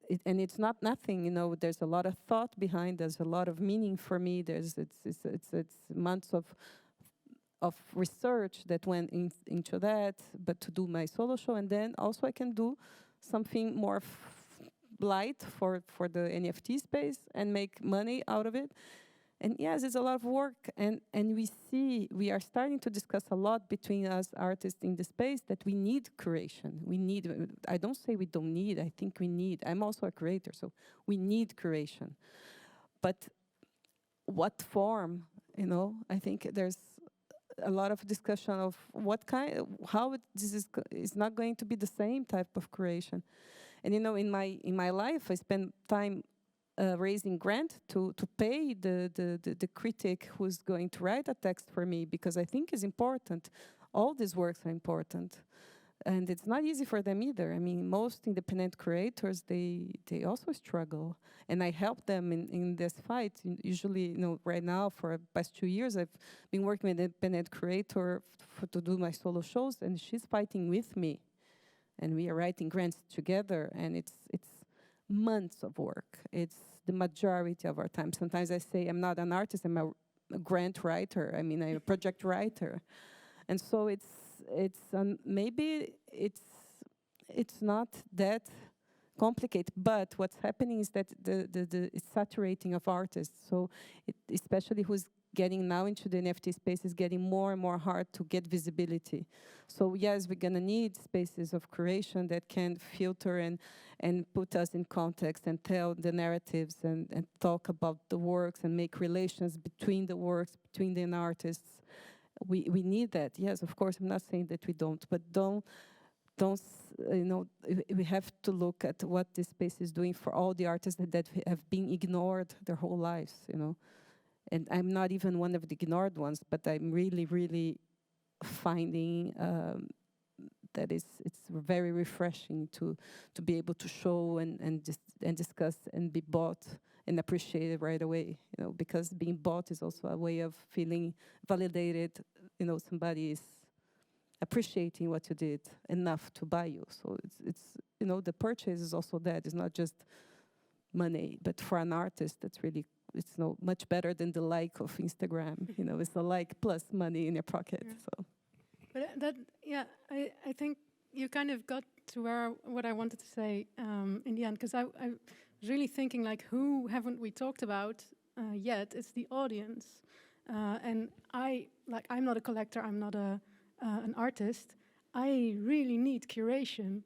it's not nothing. There's a lot of thought behind. There's a lot of meaning for me. It's months of research that went into that, but to do my solo show, and then also I can do something more light for the NFT space and make money out of it. And yes, it's a lot of work, and we are starting to discuss a lot between us artists in the space that we need curation. I don't say we don't need, I think we need. I'm also a curator, so we need curation. But what form, I think there's a lot of discussion of how this is not going to be the same type of curation. And in my life, I spend time raising grant to pay the critic who's going to write a text for me, because I think it's important. All these works are important, and it's not easy for them either. I mean, most independent curators, they also struggle, and I help them in this fight. Usually, right now for the past 2 years, I've been working with an independent curator to do my solo shows, and she's fighting with me. And we are writing grants together, and it's months of work. It's the majority of our time. Sometimes I say I'm not an artist, I'm a grant writer. I mean, I'm a project writer. And so maybe it's not that complicated, but what's happening is that it's saturating of artists. So especially who's getting now into the NFT space is getting more and more hard to get visibility. So yes, we're gonna need spaces of curation that can filter and put us in context and tell the narratives and talk about the works and make relations between the works, between the artists. We need that. Yes, of course, I'm not saying that we don't, but we have to look at what this space is doing for all the artists that have been ignored their whole lives, And I'm not even one of the ignored ones, but I'm really, really finding that it's very refreshing to be able to show and discuss and be bought and appreciated right away. Because being bought is also a way of feeling validated. Somebody is appreciating what you did enough to buy you. So it's the purchase is also that. It's not just money, but for an artist, that's really. It's much better than the like of Instagram. It's the like plus money in your pocket. Yeah. So, but I think you kind of got to what I wanted to say in the end, because I was really thinking who haven't we talked about yet? It's the audience, and I'm not a collector. I'm not an artist. I really need curation.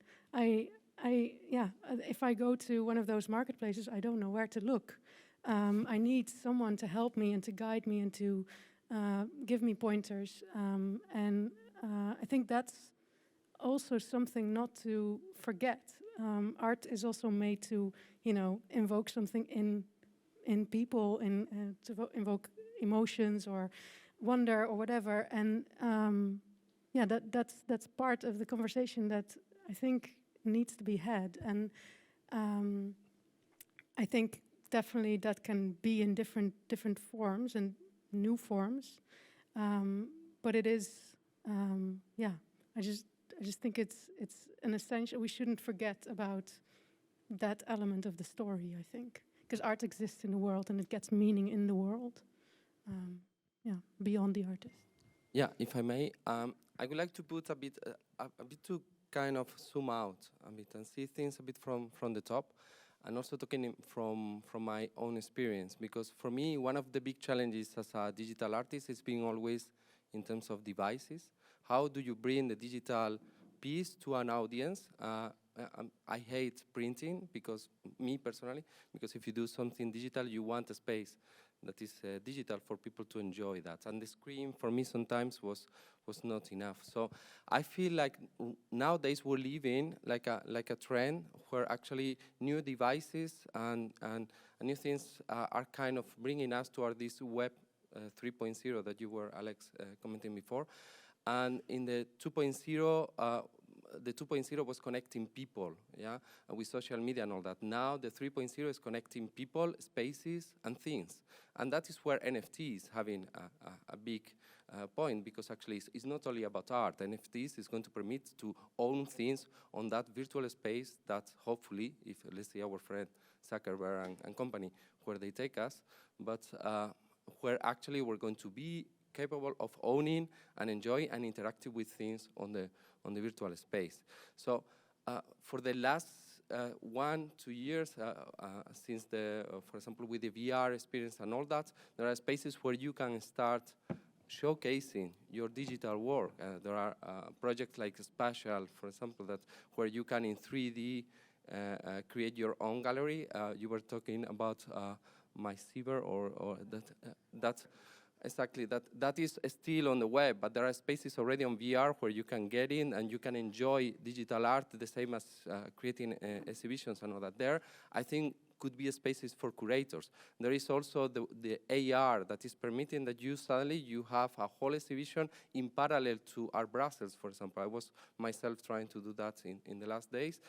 If I go to one of those marketplaces, I don't know where to look. I need someone to help me and to guide me and to give me pointers. And I think that's also something not to forget. Art is also made to, invoke something in people, to invoke emotions or wonder or whatever. And yeah, that's part of the conversation that I think needs to be had, and I think definitely that can be in different forms and new forms, but it is, yeah. I just think it's an essential. We shouldn't forget about that element of the story. I think because art exists in the world and it gets meaning in the world, yeah, beyond the artist. Yeah, if I may, I would like to put a bit to kind of zoom out a bit and see things a bit from the top, and also talking from my own experience. Because for me, one of the big challenges as a digital artist is being always in terms of devices. How do you bring the digital piece to an audience? I hate printing, because me personally, because if you do something digital, you want a space that is digital for people to enjoy that. And the screen for me sometimes was not enough. So I feel like nowadays we're living like a trend where actually new devices and new things are kind of bringing us toward this web 3.0 that you were, Alex, commenting before. And in the 2.0, the 2.0 was connecting people, yeah, with social media and all that. Now the 3.0 is connecting people, spaces, and things. And that is where NFT is having a big point, because actually it's not only about art. NFTs is going to permit to own things on that virtual space that hopefully, if let's say our friend Zuckerberg and company, where they take us, but where actually we're going to be capable of owning and enjoy and interacting with things on the virtual space. So for the last 1-2 years, since for example, with the VR experience and all that, there are spaces where you can start showcasing your digital work. There are projects like Spatial, for example, where you can in 3D create your own gallery. You were talking about my Cyber or that. Exactly, that is still on the web, but there are spaces already on VR where you can get in and you can enjoy digital art the same as creating exhibitions and all that. There, I think, could be spaces for curators. There is also the AR that is permitting that you have a whole exhibition in parallel to ArtBrussels, for example. I was myself trying to do that in the last days,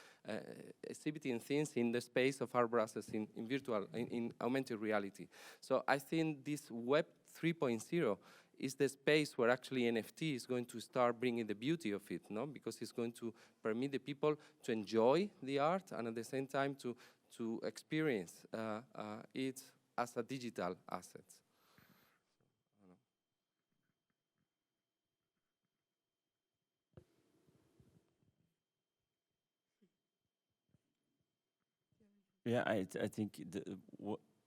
exhibiting things in the space of ArtBrussels in augmented reality. So I think this Web 3.0 is the space where actually NFT is going to start bringing the beauty of it, no? Because it's going to permit the people to enjoy the art and at the same time to experience it as a digital asset. Yeah, I think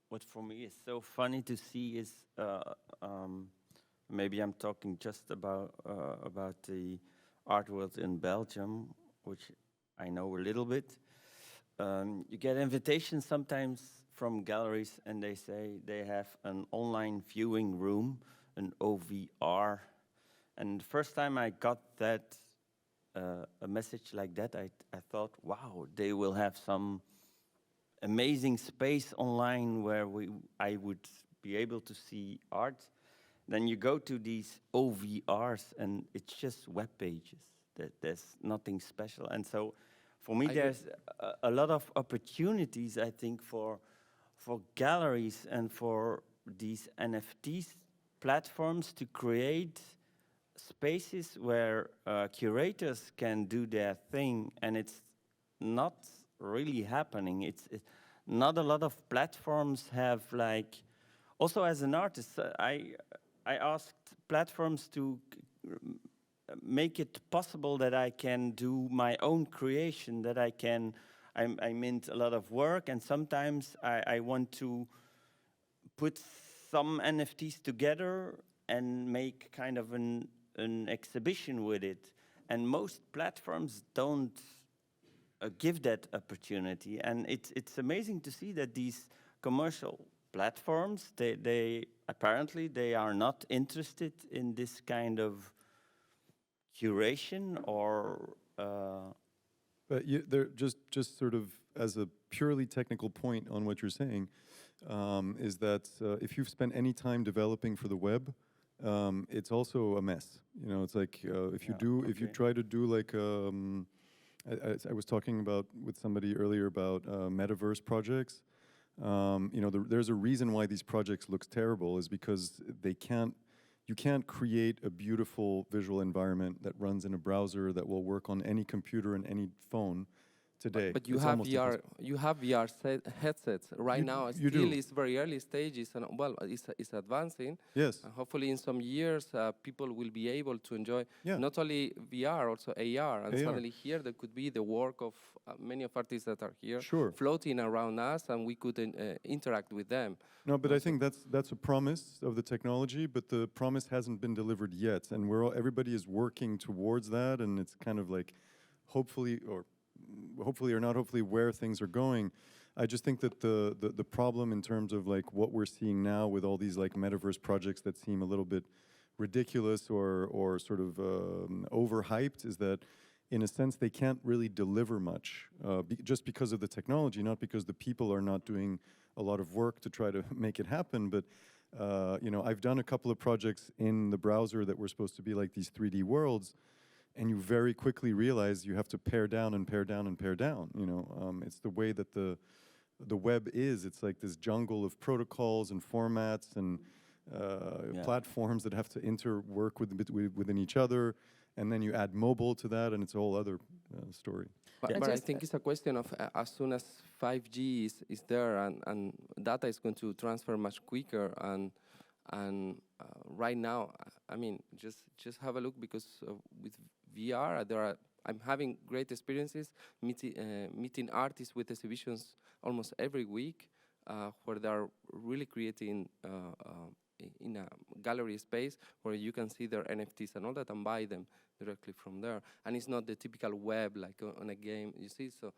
what for me is so funny to see is maybe I'm talking just about the art world in Belgium, which I know a little bit. You get invitations sometimes from galleries, and they say they have an online viewing room, an OVR. And the first time I got that a message like that, I thought, wow, they will have some amazing space online where I would be able to see art. Then you go to these OVRs and it's just web pages. There's nothing special. And so for me, there's a lot of opportunities, I think, for galleries and for these NFT platforms to create spaces where curators can do their thing, and it's not really happening. It's not a lot of platforms have, like, also as an artist, I asked platforms to make it possible that I can do my own creation, that I mint a lot of work, and sometimes I want to put some NFTs together and make kind of an exhibition with it. And most platforms don't give that opportunity. And it's amazing to see that these commercial platforms, they apparently they are not interested in this kind of curation or But they're just sort of as a purely technical point on what you're saying, is that if you've spent any time developing for the web, it's also a mess. You know, it's like if you try to do like I was talking about with somebody earlier about metaverse projects. You know, there's a reason why these projects look terrible is because you can't create a beautiful visual environment that runs in a browser that will work on any computer and any phone today. But you have VR. You have VR headsets right now. Still, it's very early stages, and well, it's advancing. Yes. And hopefully, in some years, people will be able to enjoy not only VR, also AR. And suddenly, here there could be the work of many of artists that are here, floating around us, and we could interact with them. No, but I think that's a promise of the technology, but the promise hasn't been delivered yet, and everybody is working towards that, and it's kind of like, hopefully or not hopefully where things are going. I just think that the problem in terms of like what we're seeing now with all these like metaverse projects that seem a little bit ridiculous or sort of overhyped is that in a sense they can't really deliver much just because of the technology, not because the people are not doing a lot of work to try to make it happen. But you know, I've done a couple of projects in the browser that were supposed to be like these 3D worlds, and you very quickly realize you have to pare down and pare down and pare down. You know, it's the way that the web is. It's like this jungle of protocols and formats and platforms that have to interwork within each other, and then you add mobile to that, and it's a whole other story. But I think it's a question of as soon as 5G is there and data is going to transfer much quicker and right now, I mean, just have a look because with VR, I'm having great experiences meeting artists with exhibitions almost every week, where they're really creating in a gallery space where you can see their NFTs and all that and buy them directly from there. And it's not the typical web like on a game, you see. So.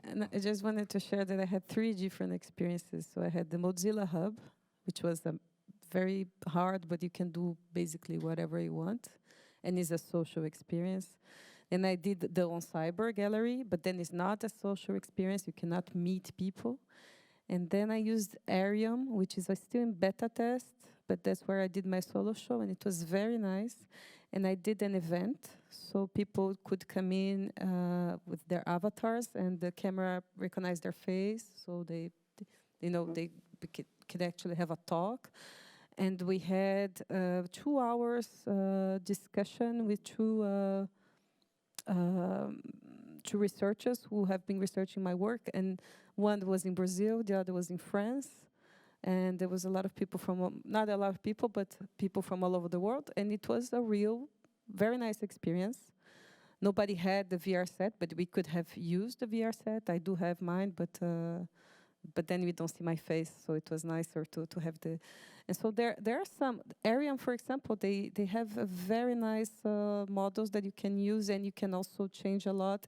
And I just wanted to share that I had 3 different experiences. So I had the Mozilla Hub, which was very hard, but you can do basically whatever you want, and it's a social experience. And I did the On Cyber Gallery, but then it's not a social experience. You cannot meet people. And then I used Arium, which is still in beta test, but that's where I did my solo show, and it was very nice. And I did an event, so people could come in with their avatars, and the camera recognized their face, so they could actually have a talk. And we had 2 hours discussion with two researchers who have been researching my work, and one was in Brazil, the other was in France, and there was a lot of people from, not a lot of people, but people from all over the world, and it was a real, very nice experience. Nobody had the VR set, but we could have used the VR set. I do have mine, but then we don't see my face, so it was nicer to have the. And so there are some, Arium, for example, they have a very nice models that you can use, and you can also change a lot.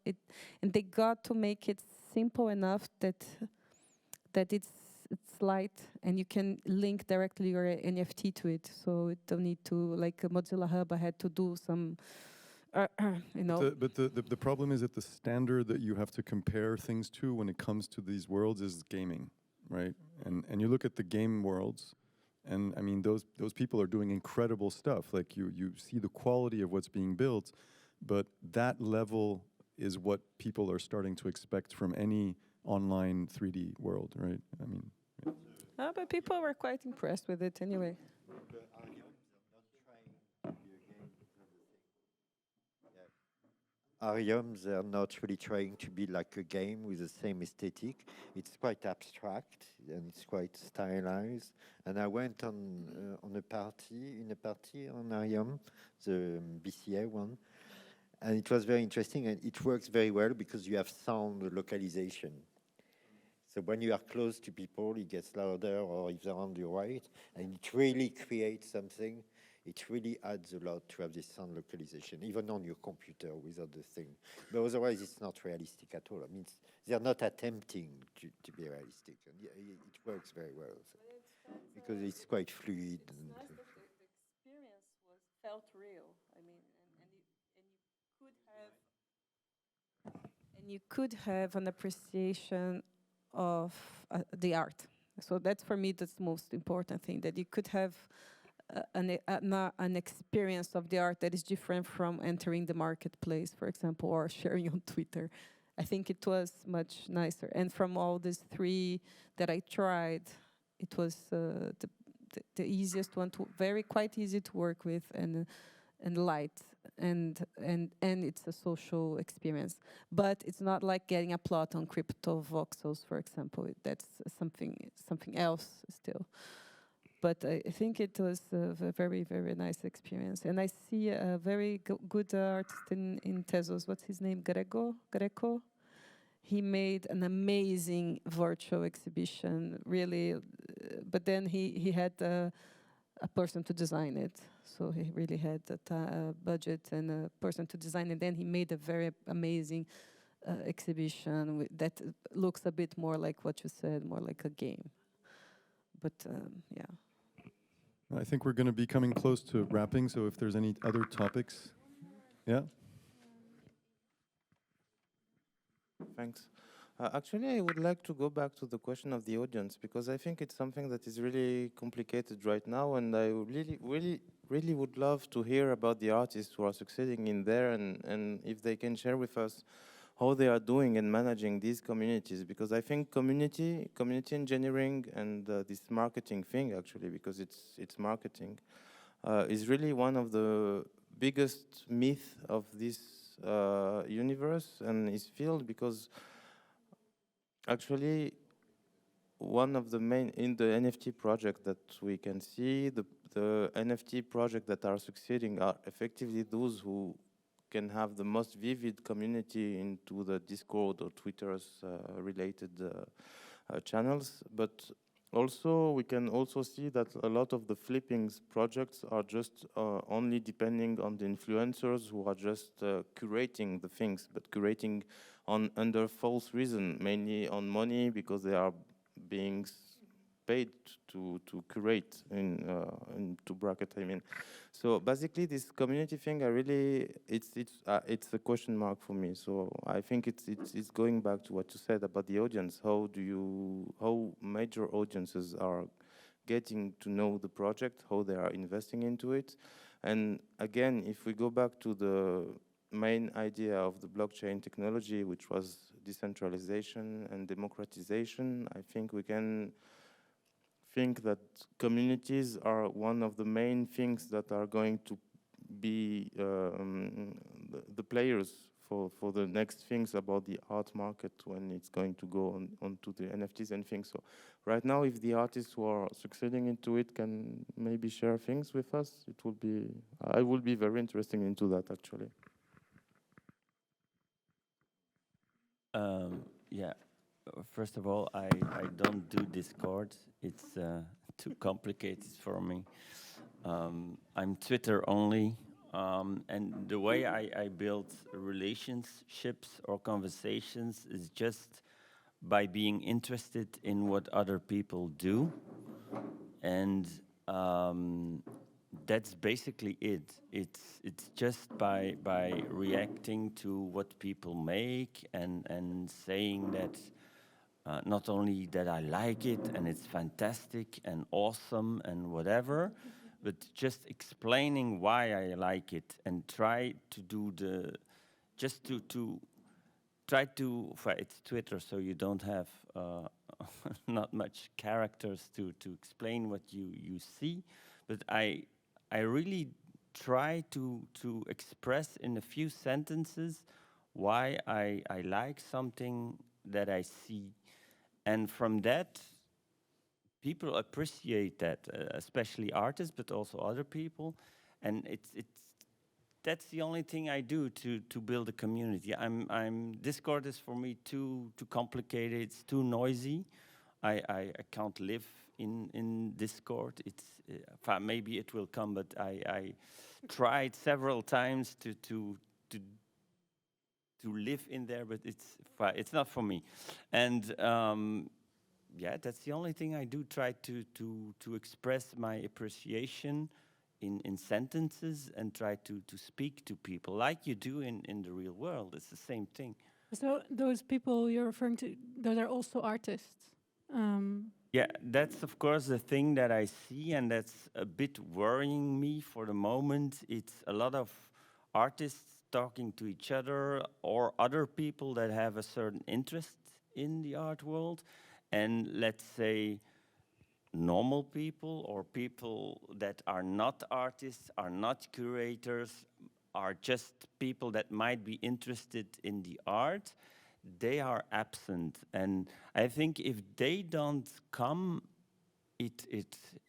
And they got to make it simple enough that it's light, and you can link directly your NFT to it. So it don't need to, like Mozilla Hub, I had to do some. You know. But the problem is that the standard that you have to compare things to when it comes to these worlds is gaming, right? And you look at the game worlds, and I mean those people are doing incredible stuff. Like you see the quality of what's being built, but that level is what people are starting to expect from any online 3D world, right? I mean. Yeah. But people were quite impressed with it anyway. Ariums are not really trying to be like a game with the same aesthetic. It's quite abstract and it's quite stylized. And I went on a party on Arium, the BCA one, and it was very interesting. And it works very well because you have sound localization. So when you are close to people, it gets louder, or if they're on your right, and it really creates something. It really adds a lot to have this sound localization, even on your computer without the thing. But otherwise, it's not realistic at all. I mean, they're not attempting to be realistic. And it works very well, so, because it's quite fluid. It's nice that the experience felt real. I mean, and you could have an appreciation of the art. So that's for me that's the most important thing, that you could have an experience of the art that is different from entering the marketplace, for example, or sharing on Twitter. I think it was much nicer. And from all these three that I tried, it was the easiest one, quite easy to work with, and light, and it's a social experience. But it's not like getting a plot on crypto voxels, for example. That's something else still. But I think it was a very, very nice experience. And I see a very good artist in Tezos. What's his name? Greco? He made an amazing virtual exhibition, really. But then he had a person to design it. So he really had a budget and a person to design it. Then he made a very amazing exhibition that looks a bit more like what you said, more like a game. But yeah. I think we're going to be coming close to wrapping, so if there's any other topics. Yeah? Thanks. Actually, I would like to go back to the question of the audience, because I think it's something that is really complicated right now, and I really would love to hear about the artists who are succeeding in there, and if they can share with us how they are doing and managing these communities, because I think community engineering and this marketing thing, actually, because it's marketing, is really one of the biggest myths of this universe and his field, because actually one of the main, in the NFT project that we can see, the NFT projects that are succeeding are effectively those who can have the most vivid community into the Discord or Twitter's related channels. But also, we can also see that a lot of the flippings projects are just only depending on the influencers who are just curating the things, but curating under false reason, mainly on money, because they are being paid to curate to bracket, I mean. So basically, this community thing, it's a question mark for me. So I think it's going back to what you said about the audience. How major audiences are getting to know the project, how they are investing into it, and again, if we go back to the main idea of the blockchain technology, which was decentralization and democratization, I think we can think that communities are one of the main things that are going to be the players for the next things about the art market when it's going to go onto the NFTs and things. So right now, if the artists who are succeeding into it can maybe share things with us, I will be very interested into that, actually. Yeah. First of all, I don't do Discord. It's too complicated for me. I'm Twitter only. And the way I build relationships or conversations is just by being interested in what other people do. And that's basically it. It's just by reacting to what people make and saying that not only that I like it and it's fantastic and awesome and whatever, but just explaining why I like it and try to do it's Twitter, so you don't have not much characters to explain what you see, but I really try to express in a few sentences why I like something that I see. And from that, people appreciate that, especially artists, but also other people. And that's the only thing I do to build a community. Discord is for me too complicated. It's too noisy. I can't live in Discord. Maybe it will come, but I tried several times to live in there, but it's not for me. And yeah, that's the only thing I do. Try to express my appreciation in sentences and try to speak to people like you do in the real world. It's the same thing. So those people you're referring to, those are also artists. Yeah, that's of course the thing that I see, and that's a bit worrying me for the moment. It's a lot of artists talking to each other or other people that have a certain interest in the art world, and let's say normal people or people that are not artists, are not curators, are just people that might be interested in the art, they are absent. And I think if they don't come,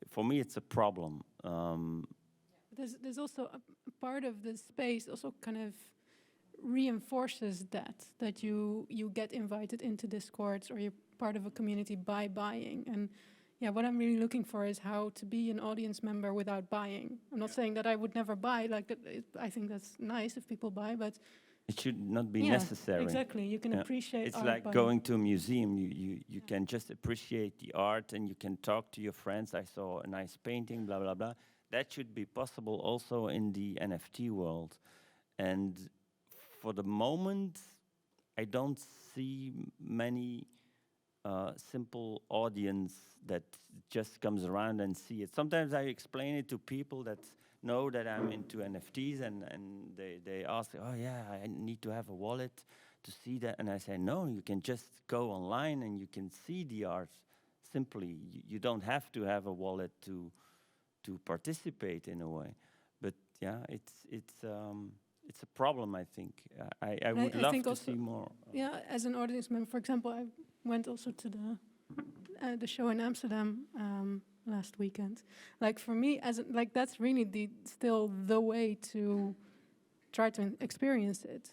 for me it's a problem. There's also a part of the space also kind of reinforces that you get invited into Discords or you're part of a community by buying. And yeah, what I'm really looking for is how to be an audience member without buying. I'm not saying that I would never buy, like I think that's nice if people buy, but it should not be necessary. Exactly, you can appreciate it's art like by going to a museum. You can just appreciate the art and you can talk to your friends. I saw a nice painting, blah, blah, blah. That should be possible also in the NFT world. And for the moment, I don't see many simple audience that just comes around and see it. Sometimes I explain it to people that know that I'm into NFTs and they ask, oh yeah, I need to have a wallet to see that. And I say, no, you can just go online and you can see the art simply. You don't have to have a wallet to participate in a way. But yeah, it's a problem, I think. I would love to see more. Yeah, as an audience member, for example, I went also to the show in Amsterdam last weekend. Like for me, that's really still the way to try to experience it.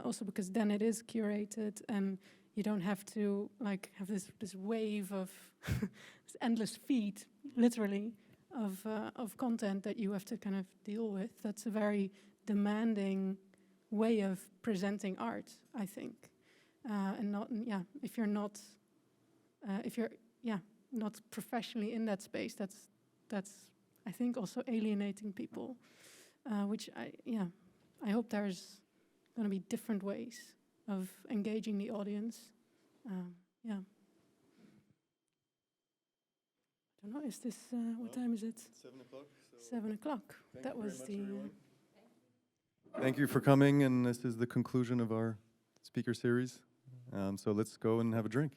Also because then it is curated and you don't have to like have this wave of this endless feed, literally, of content that you have to kind of deal with. That's a very demanding way of presenting art, I think. And not, if you're not professionally in that space, that's I think also alienating people, which I hope there's going to be different ways of engaging the audience. I don't know, is this, what time is it? 7 o'clock. 7 o'clock. That was the... Thank you for coming, and this is the conclusion of our speaker series. So let's go and have a drink.